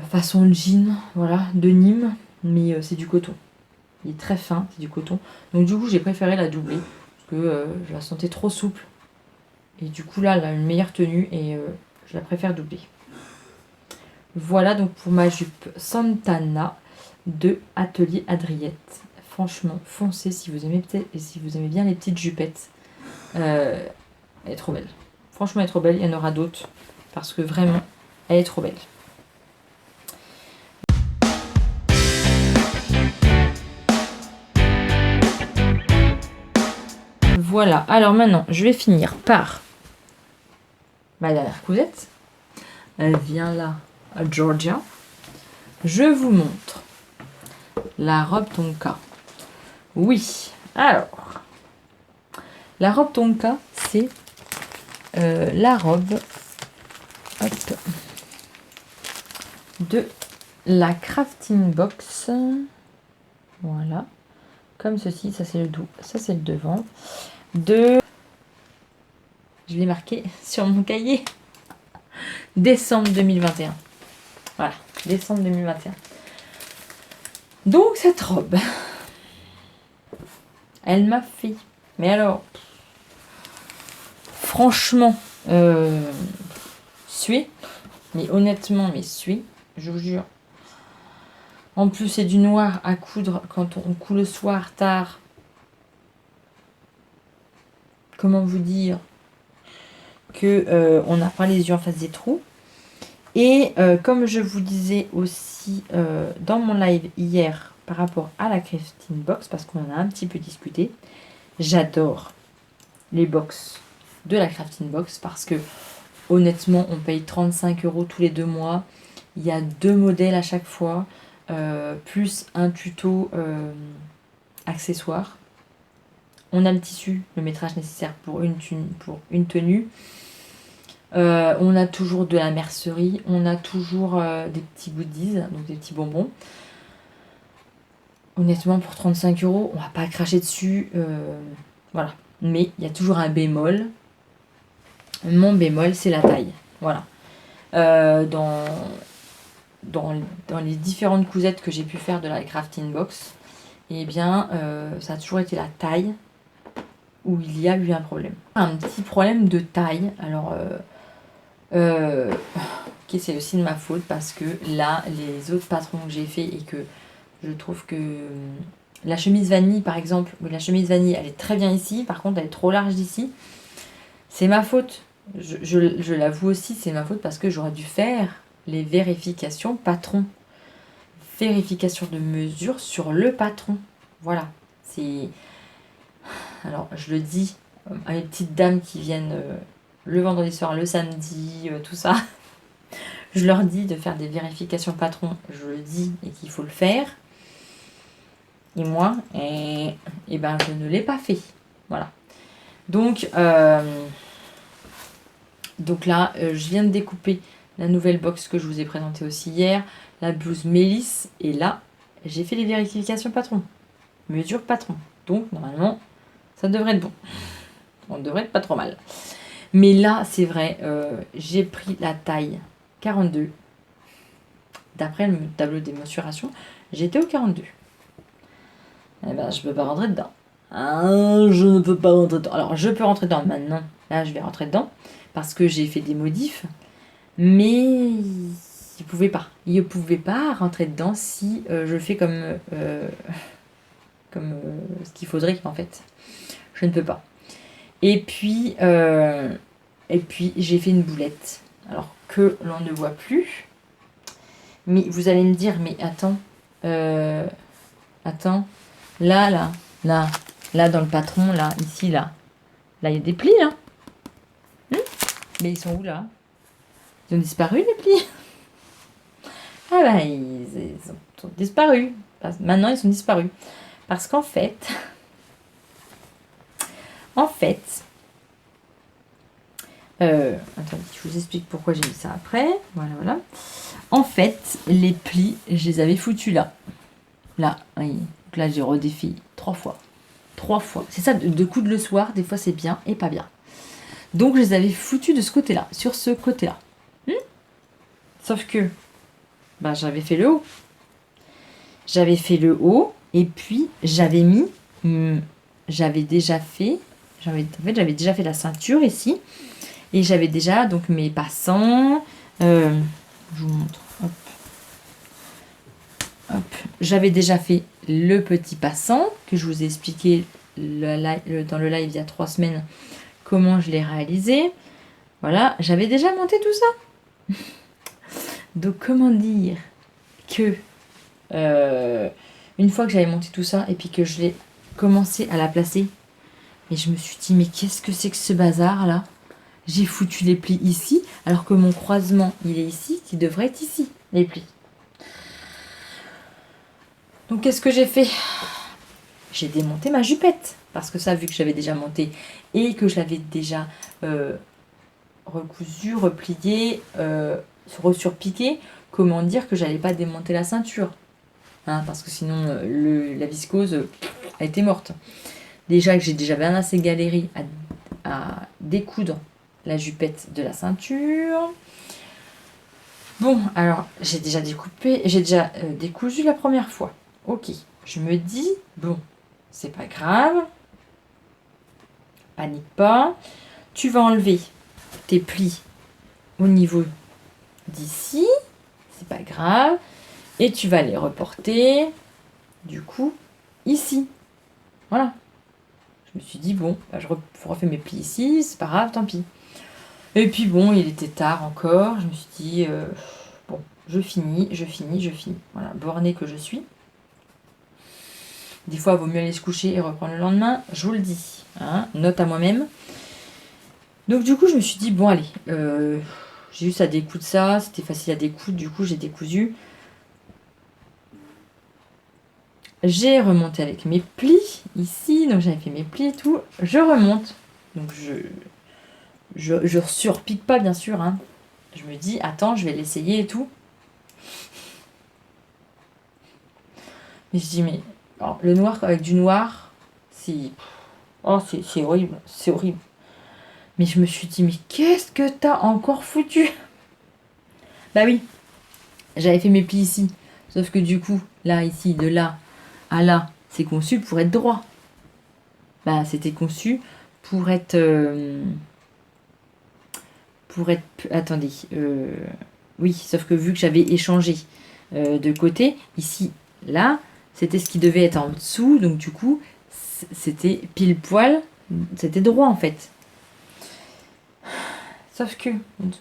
Speaker 1: façon jean, voilà, de Nîmes, mais c'est du coton. Il est très fin, c'est du coton. Donc du coup, j'ai préféré la doubler parce que je la sentais trop souple. Et du coup, là, elle a une meilleure tenue et je la préfère doubler. Voilà donc pour ma jupe Santana de Atelier Adriette. Franchement, foncez si vous aimez et si vous aimez bien les petites jupettes. Elle est trop belle. Franchement, elle est trop belle. Il y en aura d'autres parce que vraiment, elle est trop belle. Voilà, alors maintenant, je vais finir par ma dernière cousette. Elle vient là, à Georgia. Je vous montre la robe Tonka. Oui, alors, la robe Tonka, c'est la robe de la crafting box. Voilà, comme ceci, ça c'est le dos, ça c'est le devant. Je l'ai marqué sur mon cahier. Décembre 2021. Voilà, décembre 2021. Donc cette robe, elle m'a fait. Mais alors, franchement, suer. Mais honnêtement, mais suer, je vous jure. En plus, c'est du noir à coudre quand on coud le soir tard. Comment vous dire que on n'a pas les yeux en face des trous. Et comme je vous disais aussi dans mon live hier par rapport à la crafting box, parce qu'on en a un petit peu discuté, j'adore les box de la crafting box parce que honnêtement on paye 35 € tous les 2 mois. Il y a 2 modèles à chaque fois, plus un tuto accessoire. On a le tissu, le métrage nécessaire pour une tenue. On a toujours de la mercerie, on a toujours des petits goodies, donc des petits bonbons. Honnêtement, pour 35 €, on va pas cracher dessus. Voilà. Mais il y a toujours un bémol. Mon bémol, c'est la taille. Voilà. Dans les différentes cousettes que j'ai pu faire de la crafting box, eh bien, ça a toujours été la taille où il y a eu un problème. Un petit problème de taille. Alors, ok, c'est aussi de ma faute parce que là, les autres patrons que j'ai fait et que je trouve que la chemise vanille, par exemple, la chemise vanille, elle est très bien ici. Par contre, elle est trop large d'ici. C'est ma faute. Je l'avoue aussi, c'est ma faute parce que j'aurais dû faire les vérifications patron. Vérification de mesure sur le patron. Voilà. C'est... Alors, je le dis à les petites dames qui viennent le vendredi soir, le samedi, tout ça. Je leur dis de faire des vérifications patron. Je le dis et qu'il faut le faire. Et moi, ben, je ne l'ai pas fait. Voilà. Donc là, je viens de découper la nouvelle box que je vous ai présentée aussi hier. La blouse Mélisse. Et là, j'ai fait les vérifications patron. Mesure patron. Donc, normalement, ça devrait être bon. On devrait être pas trop mal. Mais là, c'est vrai, j'ai pris la taille 42. D'après le tableau des mensurations, j'étais au 42. Eh ben, je peux pas rentrer dedans. Ah, je ne peux pas rentrer dedans. Alors, je peux rentrer dedans maintenant. Là, je vais rentrer dedans parce que j'ai fait des modifs. Mais il ne pouvait pas. Il ne pouvait pas rentrer dedans si je fais comme ce qu'il faudrait en fait. Je ne peux pas. Et puis j'ai fait une boulette. Alors que l'on ne voit plus. Mais vous allez me dire, mais attends. Là, dans le patron, là, ici, là. Là, il y a des plis, hein. Mais ils sont où, là? Ils ont disparu, les plis. Ah bah, ils sont disparus. Maintenant, ils sont disparus. Parce qu'en fait... attendez, je vous explique pourquoi j'ai mis ça après. Voilà. En fait, les plis, je les avais foutus là. Là, oui. Donc là, j'ai redéfait 3 fois. 3 fois. C'est ça, de coudre le soir, des fois c'est bien et pas bien. Donc, je les avais foutus de ce côté-là, sur ce côté-là. Sauf que, bah, j'avais fait le haut. Et puis j'avais mis... j'avais déjà fait la ceinture ici. Et j'avais déjà donc mes passants. Je vous montre. Hop. J'avais déjà fait le petit passant que je vous ai expliqué dans le live il y a 3 semaines comment je l'ai réalisé. Voilà, j'avais déjà monté tout ça. Donc comment dire que une fois que j'avais monté tout ça et puis que je l'ai commencé à la placer Et je me suis dit, mais qu'est-ce que c'est que ce bazar là? J'ai foutu les plis ici, alors que mon croisement, il est ici, qui devrait être ici, les plis. Donc qu'est-ce que j'ai fait? J'ai démonté ma jupette. Parce que ça, vu que j'avais déjà monté et que je l'avais déjà recousu, replié, surpiqué, comment dire que j'allais pas démonter la ceinture, hein, parce que sinon la viscose a été morte. Déjà que j'ai déjà bien assez galéré à découdre la jupette de la ceinture. Bon, alors j'ai déjà décousu la première fois. Ok, je me dis, bon, c'est pas grave, panique pas, tu vas enlever tes plis au niveau d'ici, c'est pas grave, et tu vas les reporter, du coup, ici. Voilà. Je me suis dit, bon, bah, je refais mes plis ici, c'est pas grave, tant pis. Et puis bon, il était tard encore, je me suis dit, bon, je finis. Voilà, bornée que je suis. Des fois, il vaut mieux aller se coucher et reprendre le lendemain, je vous le dis, hein, note à moi-même. Donc du coup, je me suis dit, bon allez, j'ai juste à découdre ça, c'était facile à découdre, du coup j'ai décousu. J'ai remonté avec mes plis, ici, donc j'avais fait mes plis et tout, je remonte. Donc je surpique pas bien sûr, hein. Je me dis, attends, je vais l'essayer et tout. Mais je dis, mais alors, le noir avec du noir, c'est... Oh, c'est horrible, c'est horrible. Mais je me suis dit, mais qu'est-ce que t'as encore foutu? Bah oui, j'avais fait mes plis ici. Sauf que du coup, là, ici, de là à là, c'est conçu pour être droit. Bah, c'était conçu pour être... Attendez. Oui, sauf que vu que j'avais échangé de côté, ici, là, c'était ce qui devait être en dessous. Donc du coup, c'était pile poil. C'était droit en fait. Sauf que,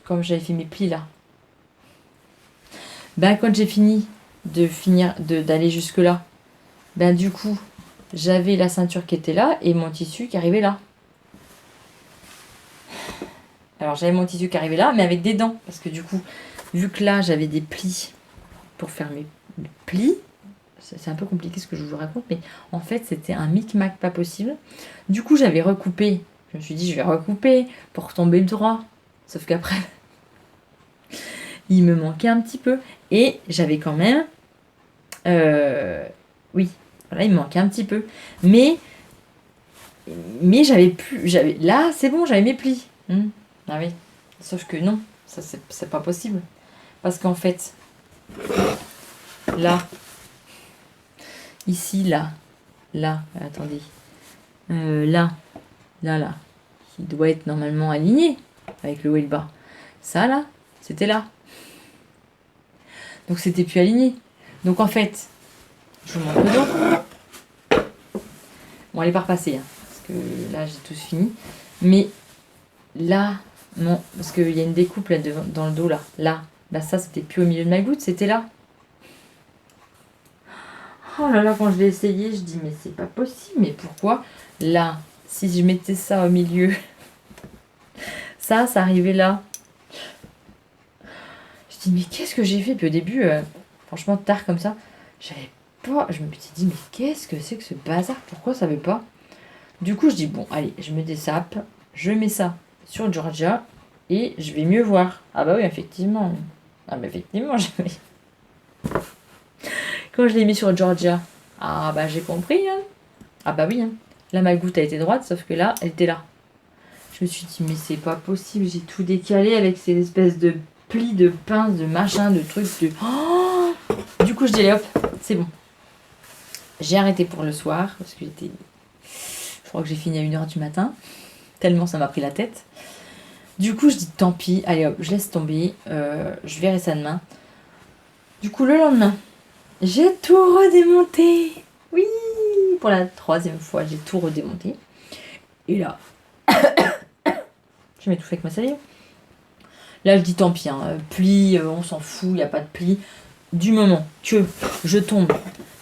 Speaker 1: comme j'avais fait mes plis là, ben quand j'ai fini d'aller jusque là, ben du coup, j'avais la ceinture qui était là et mon tissu qui arrivait là. Alors j'avais mon tissu qui arrivait là, mais avec des dents. Parce que du coup, vu que là, j'avais des plis pour faire mes plis, c'est un peu compliqué ce que je vous raconte, mais en fait, c'était un micmac pas possible. Du coup, j'avais recoupé. Je me suis dit, je vais recouper pour tomber le droit. Sauf qu'après, il me manquait un petit peu. Et j'avais quand même... oui, voilà, il me manquait un petit peu. Mais j'avais plus... Là, c'est bon, j'avais mes plis. Ah oui. Sauf que non, ça c'est pas possible. Parce qu'en fait, là, ici, là, attendez. Là, il doit être normalement aligné avec le haut et le bas. Ça, là, c'était là. Donc, c'était plus aligné. Donc, en fait, je vous montre le dos. Bon, elle est pas repassée, hein, parce que là, j'ai tout fini. Mais là, non, parce qu'il y a une découpe là dans le dos, là. Là, ça, c'était plus au milieu de ma goutte, c'était là. Oh là là, quand je l'ai essayé, je dis, mais c'est pas possible. Mais pourquoi là, si je mettais ça au milieu, ça arrivait là. Je dis, mais qu'est-ce que j'ai fait? Puis au début, franchement, tard comme ça, j'avais pas... Je me suis dit, mais qu'est-ce que c'est que ce bazar? Pourquoi ça veut pas? Du coup, je dis, bon, allez, je me dessape, je mets ça sur Georgia et je vais mieux voir. Ah bah oui, effectivement. Ah bah effectivement, quand je l'ai mis sur Georgia, ah bah j'ai compris, hein. Ah bah oui, hein. Là, ma goutte a été droite, sauf que là, elle était là. Je me suis dit, mais c'est pas possible, j'ai tout décalé avec ces espèces de plis, de pinces, de machin, de trucs, de... Oh, du coup, je dis, allez, hop, c'est bon. J'ai arrêté pour le soir, parce que j'étais... Je crois que j'ai fini à 1h du matin, tellement ça m'a pris la tête. Du coup, je dis, tant pis, allez hop, je laisse tomber, je verrai ça demain. Du coup, le lendemain, j'ai tout redémonté. Oui, pour la 3e fois, j'ai tout redémonté. Et là, je m'étouffe avec ma salive. Là, je dis tant pis, hein, pli, on s'en fout, il n'y a pas de pli. Du moment que je tombe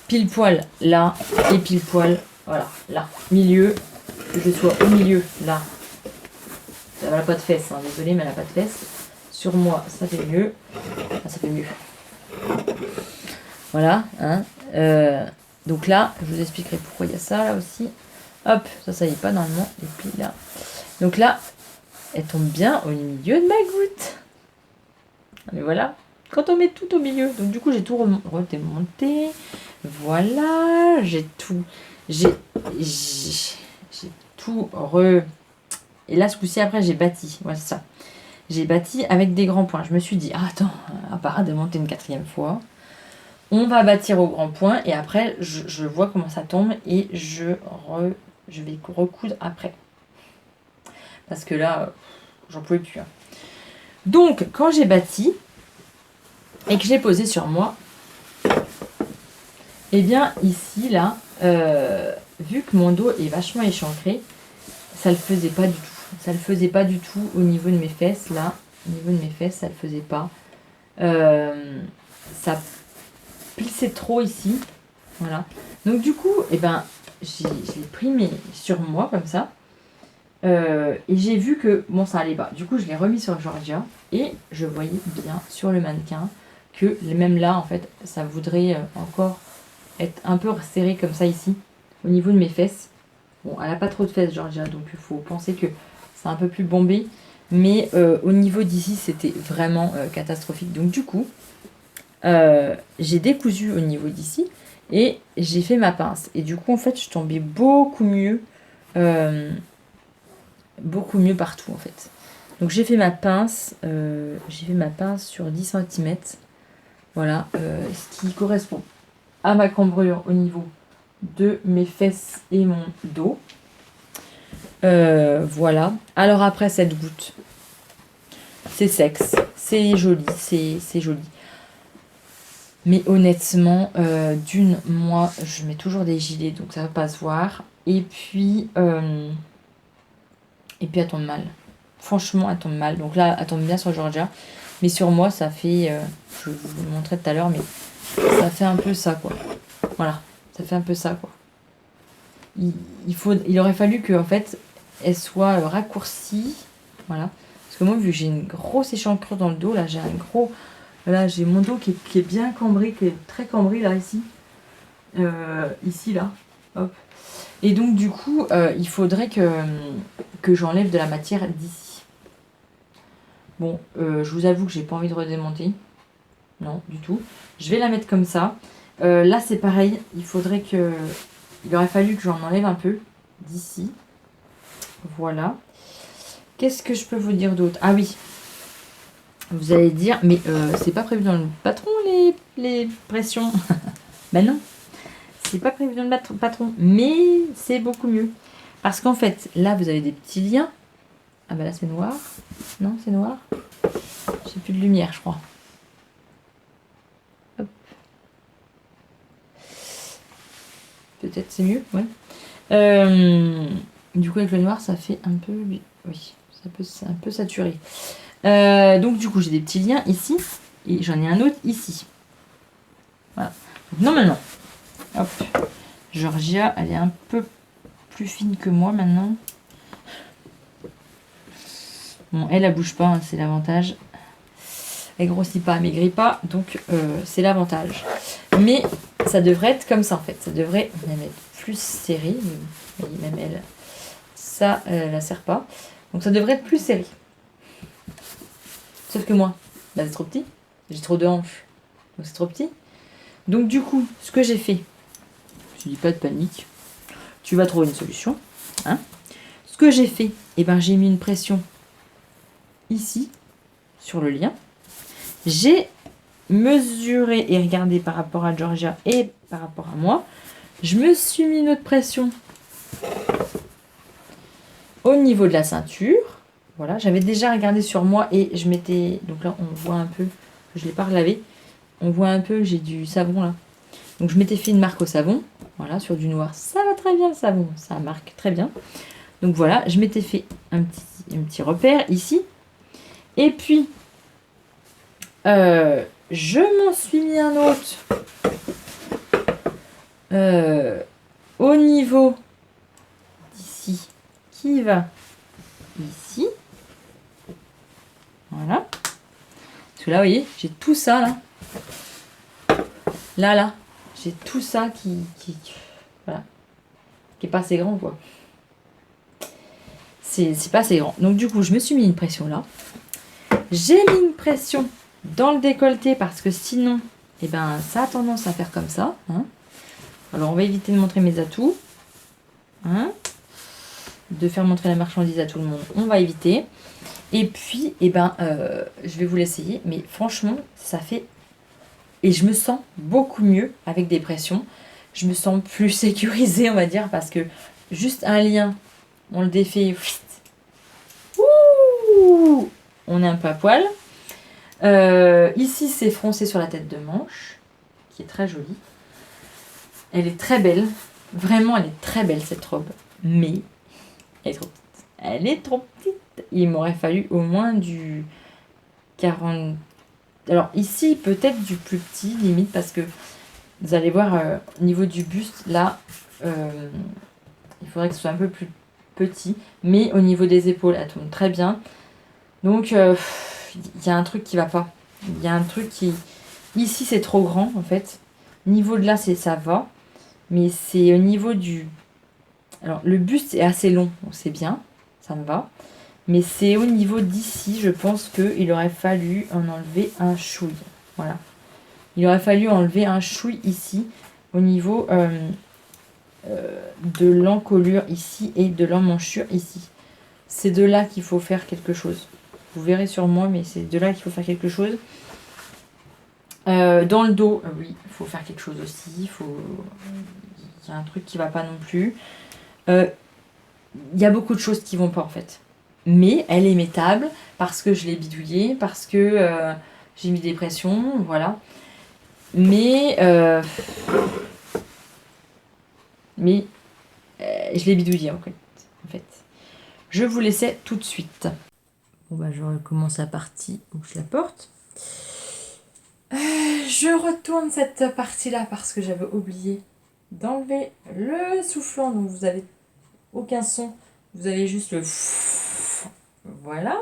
Speaker 1: pile poil là et pile poil, voilà, là, milieu, que je sois au milieu, là. Elle n'a pas de fesses, hein, désolée, mais elle n'a pas de fesses. Sur moi, ça fait mieux. Ah, ça fait mieux. Voilà. Hein. Donc là, je vous expliquerai pourquoi il y a ça, là aussi. Hop, ça y est pas normalement. Et puis là. Donc là, elle tombe bien au milieu de ma goutte. Mais voilà. Quand on met tout au milieu. Donc du coup, j'ai tout redémonté. Voilà. J'ai tout... J'ai tout Et là, ce coup-ci, après, j'ai bâti. Voilà, c'est ça. J'ai bâti avec des grands points. Je me suis dit, ah, attends, à part démonter une 4e fois, on va bâtir au grand point. Et après, je vois comment ça tombe. Et je vais recoudre après. Parce que là, j'en pouvais plus. Hein. Donc, quand j'ai bâti et que je l'ai posé sur moi, eh bien, ici, là, vu que mon dos est vachement échancré, ça le faisait pas du tout. Ça le faisait pas du tout au niveau de mes fesses, là. Au niveau de mes fesses, ça le faisait pas. Ça plissait trop ici. Voilà. Donc du coup, eh ben, je l'ai pris sur moi, comme ça. Et j'ai vu que, bon, ça allait pas. Du coup, je l'ai remis sur Georgia. Et je voyais bien sur le mannequin que, même là, en fait, ça voudrait encore être un peu serré comme ça ici. Au niveau de mes fesses. Bon, elle n'a pas trop de fesses, Georgia, donc il faut penser que c'est un peu plus bombé. Mais au niveau d'ici, c'était vraiment catastrophique. Donc du coup, j'ai décousu au niveau d'ici et j'ai fait ma pince. Et du coup, en fait, je tombais beaucoup mieux partout, en fait. Donc j'ai fait ma pince sur 10 cm. Voilà, ce qui correspond à ma cambrure au niveau de mes fesses et mon dos. Voilà. Alors après cette goutte, c'est sexe, c'est joli, c'est joli. Mais honnêtement, moi, je mets toujours des gilets, donc ça va pas se voir. Et puis elle tombe mal. Franchement, elle tombe mal. Donc là, elle tombe bien sur Georgia. Mais sur moi, ça fait... je vais vous le montrer tout à l'heure, mais ça fait un peu ça, quoi. Voilà, ça fait un peu ça, quoi. Il aurait fallu que, en fait, elle soit raccourcie. Voilà. Parce que moi, vu que j'ai une grosse échancrure dans le dos, là, j'ai mon dos qui est bien cambré, qui est très cambré, là, ici. Ici, là. Hop. Et donc, du coup, il faudrait que j'enlève de la matière d'ici. Bon, je vous avoue que j'ai pas envie de redémonter. Non, du tout. Je vais la mettre comme ça. Là, c'est pareil. Il aurait fallu que j'en enlève un peu d'ici. Voilà. Qu'est-ce que je peux vous dire d'autre? Ah oui. Vous allez dire, mais c'est pas prévu dans le patron, les pressions. Ben non. C'est pas prévu dans le patron. Mais c'est beaucoup mieux. Parce qu'en fait, là, vous avez des petits liens. Ah ben là, c'est noir. Non, c'est noir. J'ai plus de lumière, je crois. Hop. Peut-être c'est mieux, ouais. Du coup, avec le noir, ça fait un peu... Oui, c'est un peu saturé. Donc, du coup, j'ai des petits liens ici. Et j'en ai un autre ici. Voilà. Donc, normalement, hop. Georgia, elle est un peu plus fine que moi maintenant. Bon, elle bouge pas, hein, c'est l'avantage. Elle grossit pas, elle maigrit pas, donc c'est l'avantage. Mais ça devrait être comme ça en fait. Ça devrait même être plus serré. Mais même elle, ça la serre pas. Donc ça devrait être plus serré. Sauf que moi, bah, c'est trop petit. J'ai trop de hanches. Donc c'est trop petit. Donc du coup, ce que j'ai fait, je dis pas de panique. Tu vas trouver une solution. Hein. Ce que j'ai fait, eh ben, j'ai mis une pression ici, sur le lien. J'ai mesuré et regardé par rapport à Georgia et par rapport à moi. Je me suis mis une autre pression au niveau de la ceinture. Voilà, j'avais déjà regardé sur moi et je m'étais... Donc là, on voit un peu, je ne l'ai pas relavé. On voit un peu, j'ai du savon là. Donc je m'étais fait une marque au savon. Voilà, sur du noir, ça va très bien le savon. Ça marque très bien. Donc voilà, je m'étais fait un petit repère ici. Et puis, je m'en suis mis un autre au niveau d'ici. qui va ici. Voilà. Parce que là, vous voyez, j'ai tout ça, là. Là. J'ai tout ça voilà, qui est pas assez grand, quoi. C'est pas assez grand. Donc, du coup, je me suis mis une pression là. J'ai mis une pression dans le décolleté parce que sinon, eh ben, ça a tendance à faire comme ça. Hein. Alors, on va éviter de montrer mes atouts. Hein. De faire montrer la marchandise à tout le monde, on va éviter. Et puis, eh ben, je vais vous l'essayer. Mais franchement, ça fait... Et je me sens beaucoup mieux avec des pressions. Je me sens plus sécurisée, on va dire, parce que juste un lien, on le défait. Ouh, on est un peu à poil. Ici, c'est froncé sur la tête de manche, qui est très jolie. Elle est très belle. Vraiment, elle est très belle, cette robe. Mais, elle est trop petite. Elle est trop petite. Il m'aurait fallu au moins du 40... Alors ici, peut-être du plus petit, limite, parce que vous allez voir, au niveau du buste, là, il faudrait que ce soit un peu plus petit. Mais au niveau des épaules, elle tourne très bien. Donc, il y a un truc qui va pas. Il y a un truc qui... Ici, c'est trop grand, en fait. Niveau de là, ça va. Mais c'est au niveau du... Alors, le buste est assez long, donc c'est bien. Ça me va. Mais c'est au niveau d'ici, je pense qu'il aurait fallu en enlever un chouille. Voilà. Il aurait fallu enlever un chouille ici, au niveau de l'encolure ici et de l'emmanchure ici. C'est de là qu'il faut faire quelque chose. Vous verrez sur moi, mais c'est de là qu'il faut faire quelque chose. Dans le dos, oui, il faut faire quelque chose aussi. Il y a un truc qui va pas non plus. Il y a beaucoup de choses qui vont pas en fait. Mais elle est métable parce que je l'ai bidouillée, parce que j'ai mis des pressions, voilà. Mais je l'ai bidouillée en fait. Je vous laissais tout de suite. Bon bah je recommence la partie où je la porte. Je retourne cette partie-là parce que j'avais oublié d'enlever le soufflant. Donc vous avez aucun son, vous avez juste le... Voilà.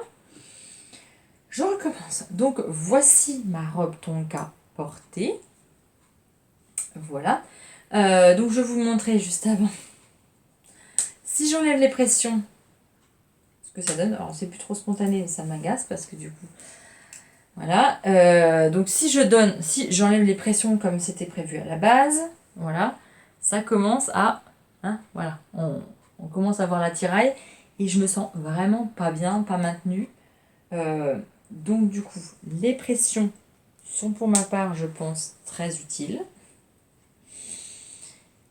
Speaker 1: Je recommence. Donc voici ma robe tonka portée. Voilà. Donc je vous montrais juste avant. Si j'enlève les pressions, ce que ça donne, alors c'est plus trop spontané, ça m'agace parce que du coup... Voilà. Donc si j'enlève les pressions comme c'était prévu à la base, voilà, ça commence à... Hein, voilà, on commence à voir la tiraille et je me sens vraiment pas bien, pas maintenue. Donc du coup, les pressions sont pour ma part, je pense, très utiles.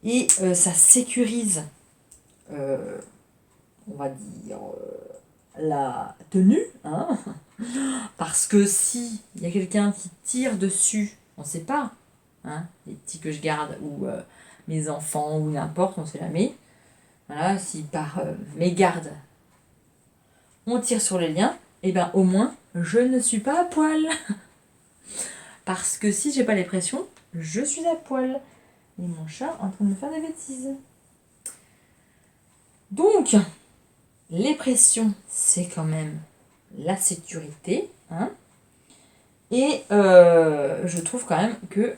Speaker 1: Et ça sécurise, on va dire, la tenue. Hein, parce que si il y a quelqu'un qui tire dessus, on ne sait pas. Hein, les petits que je garde ou mes enfants ou n'importe, on ne sait jamais. Voilà, si par mégarde on tire sur les liens, et bien au moins je ne suis pas à poil. Parce que si j'ai pas les pressions, je suis à poil. Et mon chat en train de me faire des bêtises. Donc, les pressions, c'est quand même la sécurité. Hein, et je trouve quand même que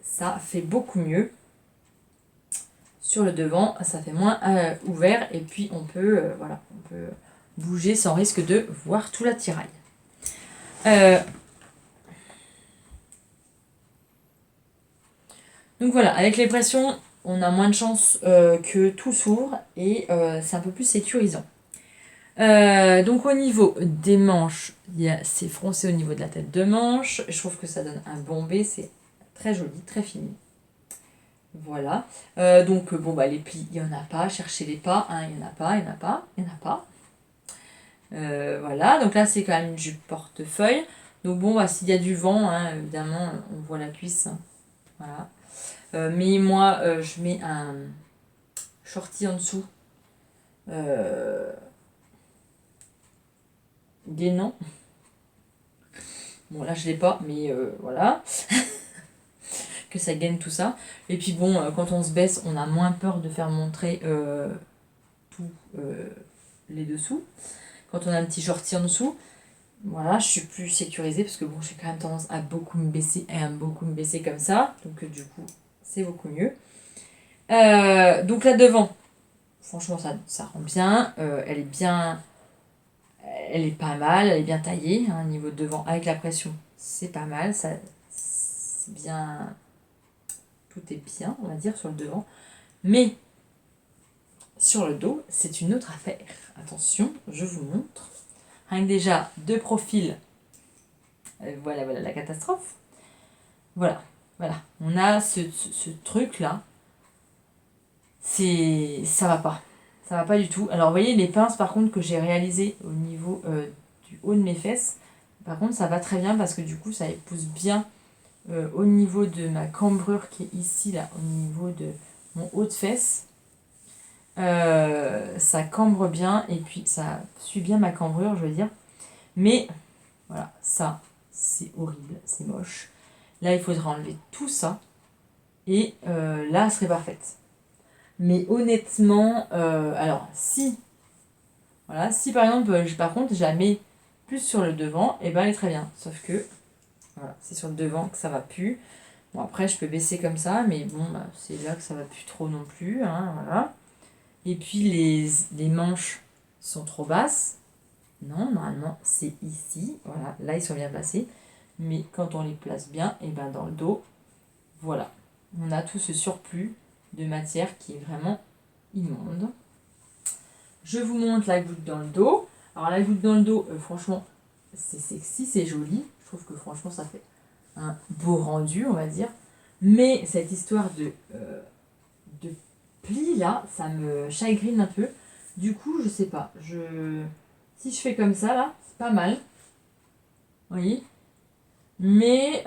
Speaker 1: ça fait beaucoup mieux. Sur le devant, ça fait moins ouvert. Et puis on peut, voilà, on peut bouger sans risque de voir tout l'attirail. Donc voilà, avec les pressions, on a moins de chances que tout s'ouvre et c'est un peu plus sécurisant. Donc au niveau des manches, c'est froncé au niveau de la tête de manche. Je trouve que ça donne un bombé, c'est très joli, très fini. Voilà. Donc bon bah les plis, il n'y en a pas, cherchez-les pas, hein, il n'y en a pas, il n'y en a pas, il n'y en a pas. Voilà, donc là c'est quand même une jupe portefeuille. Donc bon, bah, s'il y a du vent, hein, évidemment, on voit la cuisse. Voilà. Mais moi, je mets un shorty en dessous. Gainant. Bon, là je l'ai pas, mais voilà. Que ça gaine tout ça. Et puis bon, quand on se baisse, on a moins peur de faire montrer tout les dessous. Quand on a un petit shorty en dessous, voilà, je suis plus sécurisée parce que bon, j'ai quand même tendance à beaucoup me baisser et à beaucoup me baisser comme ça. Donc du coup, c'est beaucoup mieux. Donc là devant, franchement, ça rend bien. Elle est bien, elle est pas mal, elle est bien taillée, hein, niveau de devant avec la pression. C'est pas mal, ça, c'est bien, tout est bien, on va dire, sur le devant. Mais sur le dos, c'est une autre affaire. Attention, je vous montre. Rien que déjà, de profil, voilà la catastrophe. Voilà. On a ce truc-là. Ça va pas. Ça va pas du tout. Alors, vous voyez, les pinces, par contre, que j'ai réalisées au niveau du haut de mes fesses, par contre, ça va très bien parce que du coup, ça épouse bien au niveau de ma cambrure qui est ici, là, au niveau de mon haut de fesse. Ça cambre bien et puis ça suit bien ma cambrure, je veux dire. Mais voilà, ça, c'est horrible, c'est moche. Là, il faudra enlever tout ça et là, elle serait parfaite. Mais honnêtement, alors si, voilà, si par exemple, par contre, je la mets plus sur le devant, et ben elle est très bien. Sauf que, voilà, c'est sur le devant que ça va plus. Bon, après, je peux baisser comme ça, mais bon, bah, c'est là que ça va plus trop non plus, hein, voilà. Et puis les manches sont trop basses. Non, normalement, c'est ici. Voilà, là, ils sont bien placés. Mais quand on les place bien, et ben dans le dos, voilà. On a tout ce surplus de matière qui est vraiment immonde. Je vous montre la goutte dans le dos. Alors la goutte dans le dos, franchement, c'est sexy, c'est joli. Je trouve que franchement, ça fait un beau rendu, on va dire. Mais cette histoire de pli là, ça me chagrine un peu. Du coup, je sais pas. Si je fais comme ça là, c'est pas mal. Oui. Mais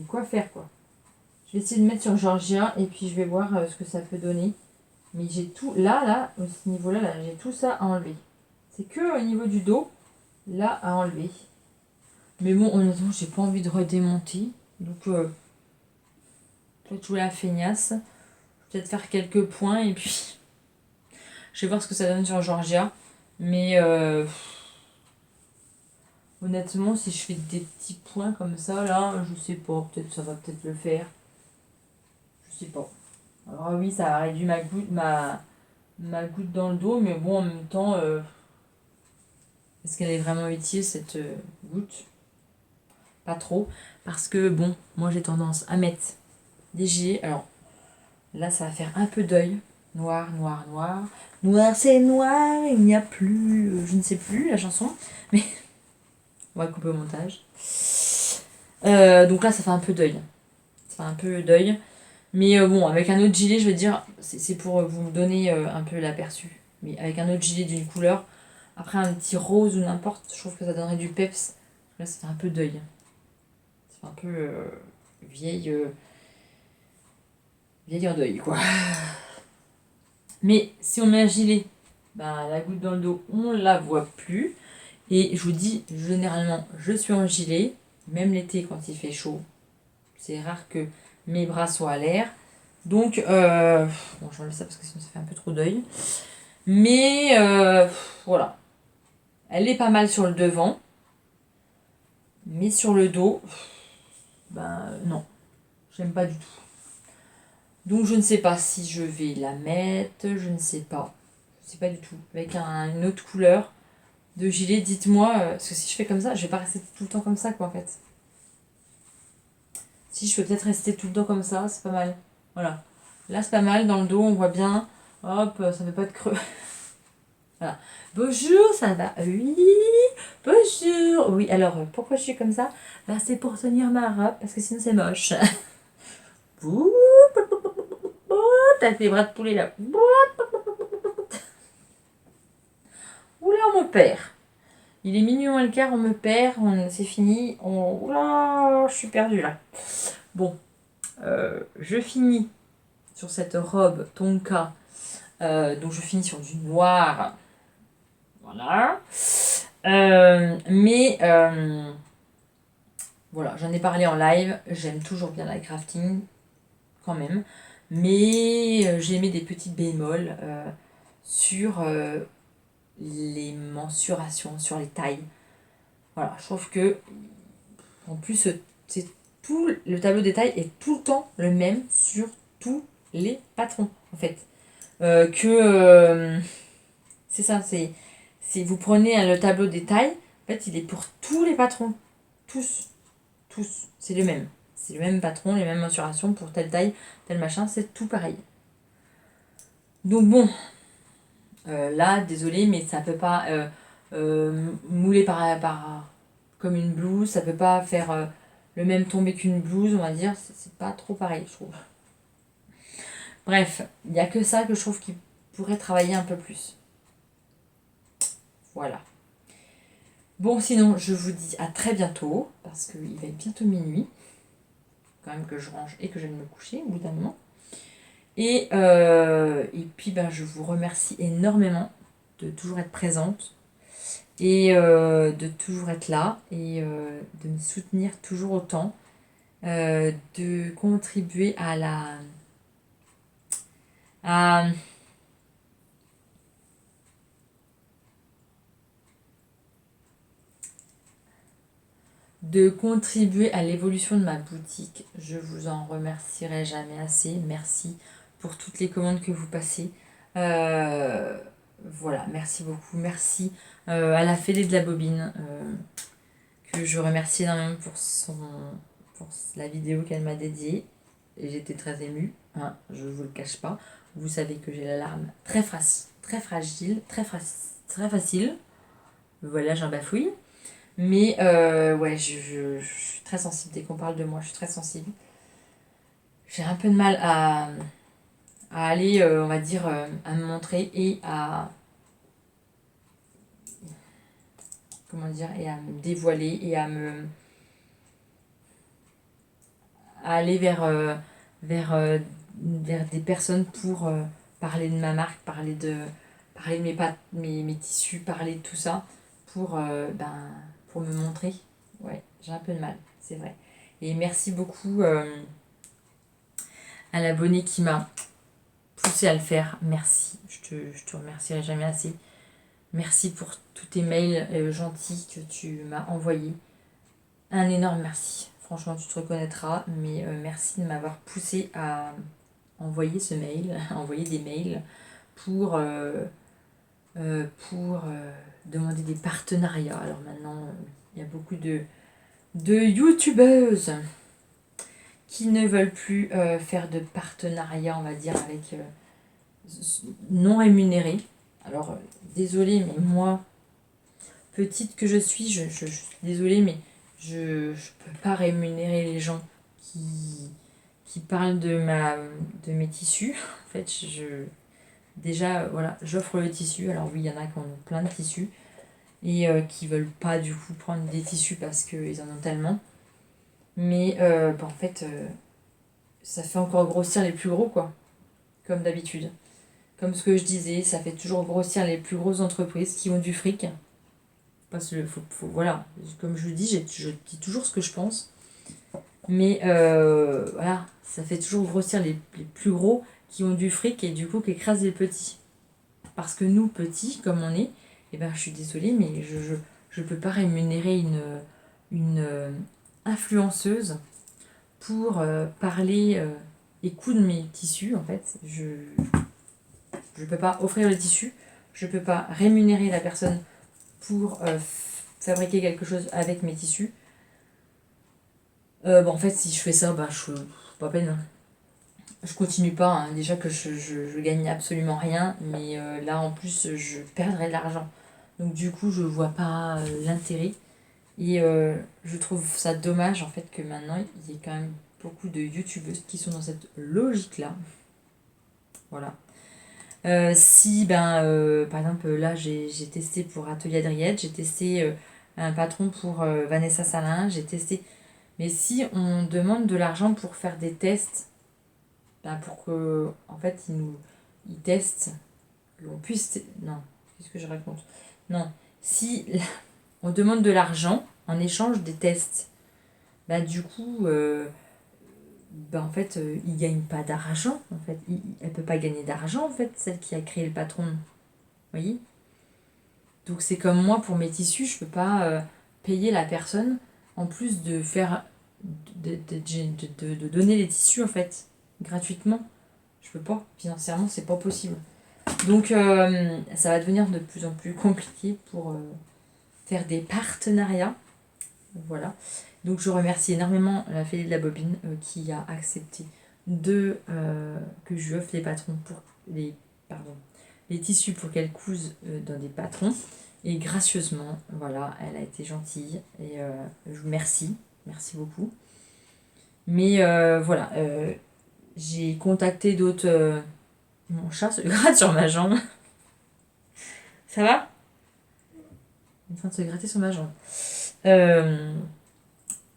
Speaker 1: quoi faire quoi? Je vais essayer de mettre sur Georgia et puis je vais voir ce que ça peut donner. Mais j'ai tout, là, au ce niveau-là, là, j'ai tout ça à enlever. C'est que au niveau du dos, là, à enlever. Mais bon, honnêtement, j'ai pas envie de redémonter. Donc, peut-être jouer à la feignasse. Peut-être faire quelques points et puis je vais voir ce que ça donne sur Georgia. Mais honnêtement, si je fais des petits points comme ça, là, je sais pas. Peut-être ça va peut-être le faire. Je sais pas. Alors oui, ça a réduit ma goutte dans le dos, mais bon, en même temps, est-ce qu'elle est vraiment utile cette goutte? Pas trop. Parce que bon, moi j'ai tendance à mettre des gilets. Alors là, ça va faire un peu d'œil. Noir, noir, noir. Noir, c'est noir, il n'y a plus. Je ne sais plus la chanson. Mais on va couper au montage. Donc là, ça fait un peu d'œil. Ça fait un peu d'œil. Mais bon, avec un autre gilet, je veux dire, c'est pour vous donner un peu l'aperçu. Mais avec un autre gilet d'une couleur, après un petit rose ou n'importe, je trouve que ça donnerait du peps. Là, ça fait un peu d'œil. Ça fait un peu vieille en deuil, quoi. Mais si on met un gilet, ben, la goutte dans le dos, on la voit plus. Et je vous dis, généralement, je suis en gilet, même l'été quand il fait chaud. C'est rare que mes bras soient à l'air. Donc, bon, j'enlève ça parce que sinon ça fait un peu trop d'œil. Mais, voilà. Elle est pas mal sur le devant. Mais sur le dos, ben non. J'aime pas du tout. Donc je ne sais pas si je vais la mettre, je ne sais pas. Je sais pas du tout. Avec une autre couleur de gilet, dites-moi. Parce que si je fais comme ça, je vais pas rester tout le temps comme ça, quoi, en fait. Si je peux peut-être rester tout le temps comme ça, c'est pas mal. Voilà. Là, c'est pas mal. Dans le dos, on voit bien. Hop, ça fait pas de creux. Voilà. Bonjour, ça va? Oui. Bonjour. Oui, alors, pourquoi je suis comme ça? Bah, c'est pour tenir ma robe, parce que sinon c'est moche. Ouh, t'as tes bras de poulet là. Oula, on me perd. Il est minuit moins le quart, on me perd, c'est fini. Oula, je suis perdue là. Bon, je finis sur cette robe tonka. Donc je finis sur du noir. Voilà. Mais voilà, j'en ai parlé en live. J'aime toujours bien la crafting, quand même. Mais j'ai mis des petites bémols sur les mensurations, sur les tailles. Voilà, je trouve que en plus c'est tout le tableau des tailles est tout le temps le même sur tous les patrons en fait. C'est ça, c'est si vous prenez le tableau des tailles, en fait, il est pour tous les patrons, tous, tous, c'est le même. C'est le même patron, les mêmes mensurations pour telle taille, tel machin, c'est tout pareil. Donc bon, là, désolé, mais ça peut pas mouler comme une blouse, ça peut pas faire le même tombé qu'une blouse, on va dire, c'est pas trop pareil, je trouve. Bref, il n'y a que ça que je trouve qu'il pourrait travailler un peu plus. Voilà. Bon, sinon, je vous dis à très bientôt, parce qu'il va être bientôt minuit. Quand même que je range et que j'aille me coucher au bout d'un moment. Et puis, ben, je vous remercie énormément de toujours être présente et de toujours être là et de me soutenir toujours autant, de contribuer à de contribuer à l'évolution de ma boutique. Je vous en remercierai jamais assez. Merci pour toutes les commandes que vous passez. Voilà, merci beaucoup. Merci à la Fédé de la Bobine, que je remercie énormément pour la vidéo qu'elle m'a dédiée. Et j'étais très émue, hein, je ne vous le cache pas. Vous savez que j'ai la larme très fragile, très facile. Voilà, j'en bafouille. Mais ouais, je suis très sensible. Dès qu'on parle de moi, je suis très sensible. J'ai un peu de mal à aller, on va dire, à me montrer et à, comment dire, et à me dévoiler et à aller vers des personnes pour parler de ma marque, parler de mes tissus, parler de tout ça pour me montrer. Ouais, j'ai un peu de mal, c'est vrai. Et merci beaucoup à l'abonné qui m'a poussé à le faire. Merci, je te remercierai jamais assez. Merci pour tous tes mails gentils que tu m'as envoyés. Un énorme merci. Franchement, tu te reconnaîtras, mais merci de m'avoir poussé à envoyer ce mail, à envoyer des mails pour demander des partenariats. Alors maintenant, il y a beaucoup de youtubeuses qui ne veulent plus faire de partenariat, on va dire, avec non rémunérés. Alors, désolée, mais moi, petite que je suis, je suis désolée, mais je peux pas rémunérer les gens qui parlent de mes tissus. En fait, déjà, voilà, j'offre le tissu. Alors oui, il y en a qui ont plein de tissus et qui veulent pas du coup prendre des tissus parce qu'ils en ont tellement. Mais en fait, ça fait encore grossir les plus gros, quoi, comme d'habitude. Comme ce que je disais, ça fait toujours grossir les plus grosses entreprises qui ont du fric. Parce que voilà, comme je vous dis, je dis toujours ce que je pense. Mais voilà, ça fait toujours grossir les plus gros qui ont du fric et du coup qui écrasent les petits. Parce que nous, petits, comme on est, eh ben, je suis désolée, mais je peux pas rémunérer une influenceuse pour parler et coudre mes tissus, en fait. Je peux pas offrir le tissu, je peux pas rémunérer la personne pour fabriquer quelque chose avec mes tissus. En fait, si je fais ça, je pas peine. Hein. Je continue pas, hein. Déjà que je gagne absolument rien, mais là en plus je perdrais de l'argent. Donc du coup, je vois pas l'intérêt. Et je trouve ça dommage en fait que maintenant il y ait quand même beaucoup de youtubeuses qui sont dans cette logique-là. Voilà. Si, par exemple, là j'ai testé pour Atelier Adriette, j'ai testé un patron pour Vanessa Salin, j'ai testé. Mais si on demande de l'argent pour faire des tests, pour que en fait ils testent, qu'on puisse. Non, qu'est-ce que je raconte? Non, si on demande de l'argent en échange des tests, du coup, en fait, ils gagnent pas d'argent. En fait, elle peut pas gagner d'argent en fait, celle qui a créé le patron. Vous voyez? Donc c'est comme moi pour mes tissus, je peux pas payer la personne en plus de faire de donner les tissus en fait gratuitement. Je peux pas, financièrement c'est pas possible. Donc ça va devenir de plus en plus compliqué pour faire des partenariats. Voilà. Donc je remercie énormément la Fée de la Bobine qui a accepté que je lui offre les patrons pour les tissus pour qu'elle couse dans des patrons. Et gracieusement, voilà, elle a été gentille et je vous remercie. Merci beaucoup. Mais voilà, j'ai contacté d'autres. Mon chat se gratte sur ma jambe. Ça va? Il est en train de se gratter sur ma jambe.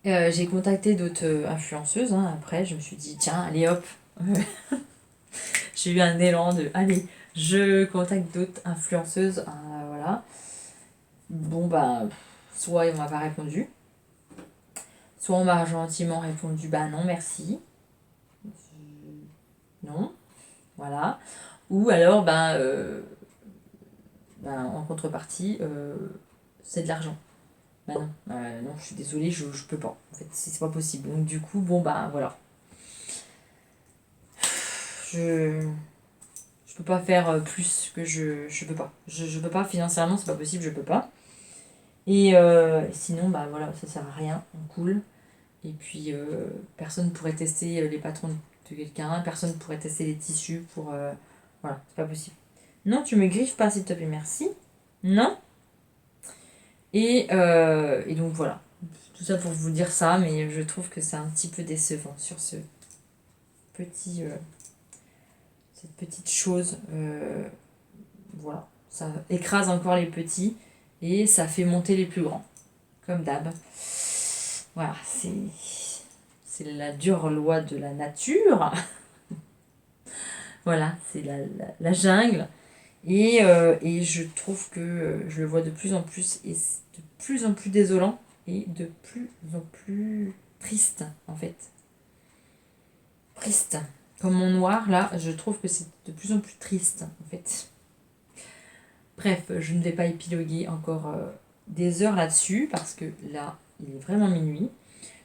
Speaker 1: J'ai contacté d'autres influenceuses. Hein. Après, je me suis dit, tiens, allez hop. J'ai eu un élan de, allez, je contacte d'autres influenceuses. Voilà. Bon, bah, soit on m'a pas répondu. Soit on m'a gentiment répondu, bah non, merci. Non. Voilà. Ou alors, en contrepartie, c'est de l'argent. Bah non, non, je suis désolée, je peux pas. En fait, c'est pas possible. Donc du coup, bon bah voilà. Je peux pas faire plus que je peux pas. Je peux pas, financièrement, c'est pas possible, je peux pas. Et sinon, bah voilà, ça sert à rien, on coule. Et puis, personne pourrait tester les patrons de quelqu'un, personne pourrait tester les tissus pour... voilà, c'est pas possible. Non, tu me griffes pas, s'il te plaît, merci. Non. Et donc voilà. Tout ça pour vous dire ça, mais je trouve que c'est un petit peu décevant sur cette petite chose. Voilà. Ça écrase encore les petits et ça fait monter les plus grands. Comme d'hab. Voilà, c'est la dure loi de la nature. Voilà, c'est la jungle. Et je trouve que je le vois de plus en plus et c'est de plus en plus désolant et de plus en plus triste en fait. Triste. Comme mon noir là, je trouve que c'est de plus en plus triste en fait. Bref, je ne vais pas épiloguer encore des heures là-dessus parce que là, il est vraiment minuit.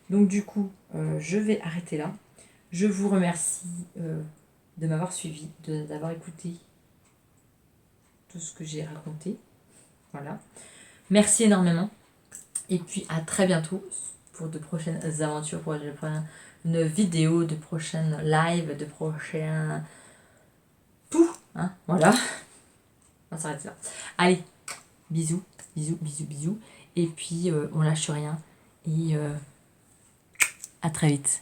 Speaker 1: Donc du coup, je vais arrêter là. Je vous remercie de m'avoir suivi, d'avoir écouté tout ce que j'ai raconté. Voilà. Merci énormément. Et puis à très bientôt pour de prochaines aventures, pour une vidéo, de prochaines lives, de prochains... tout. Hein, voilà. On va s'arrêter là. Allez, bisous, bisous, bisous, bisous. Et puis on lâche rien. Et à très vite.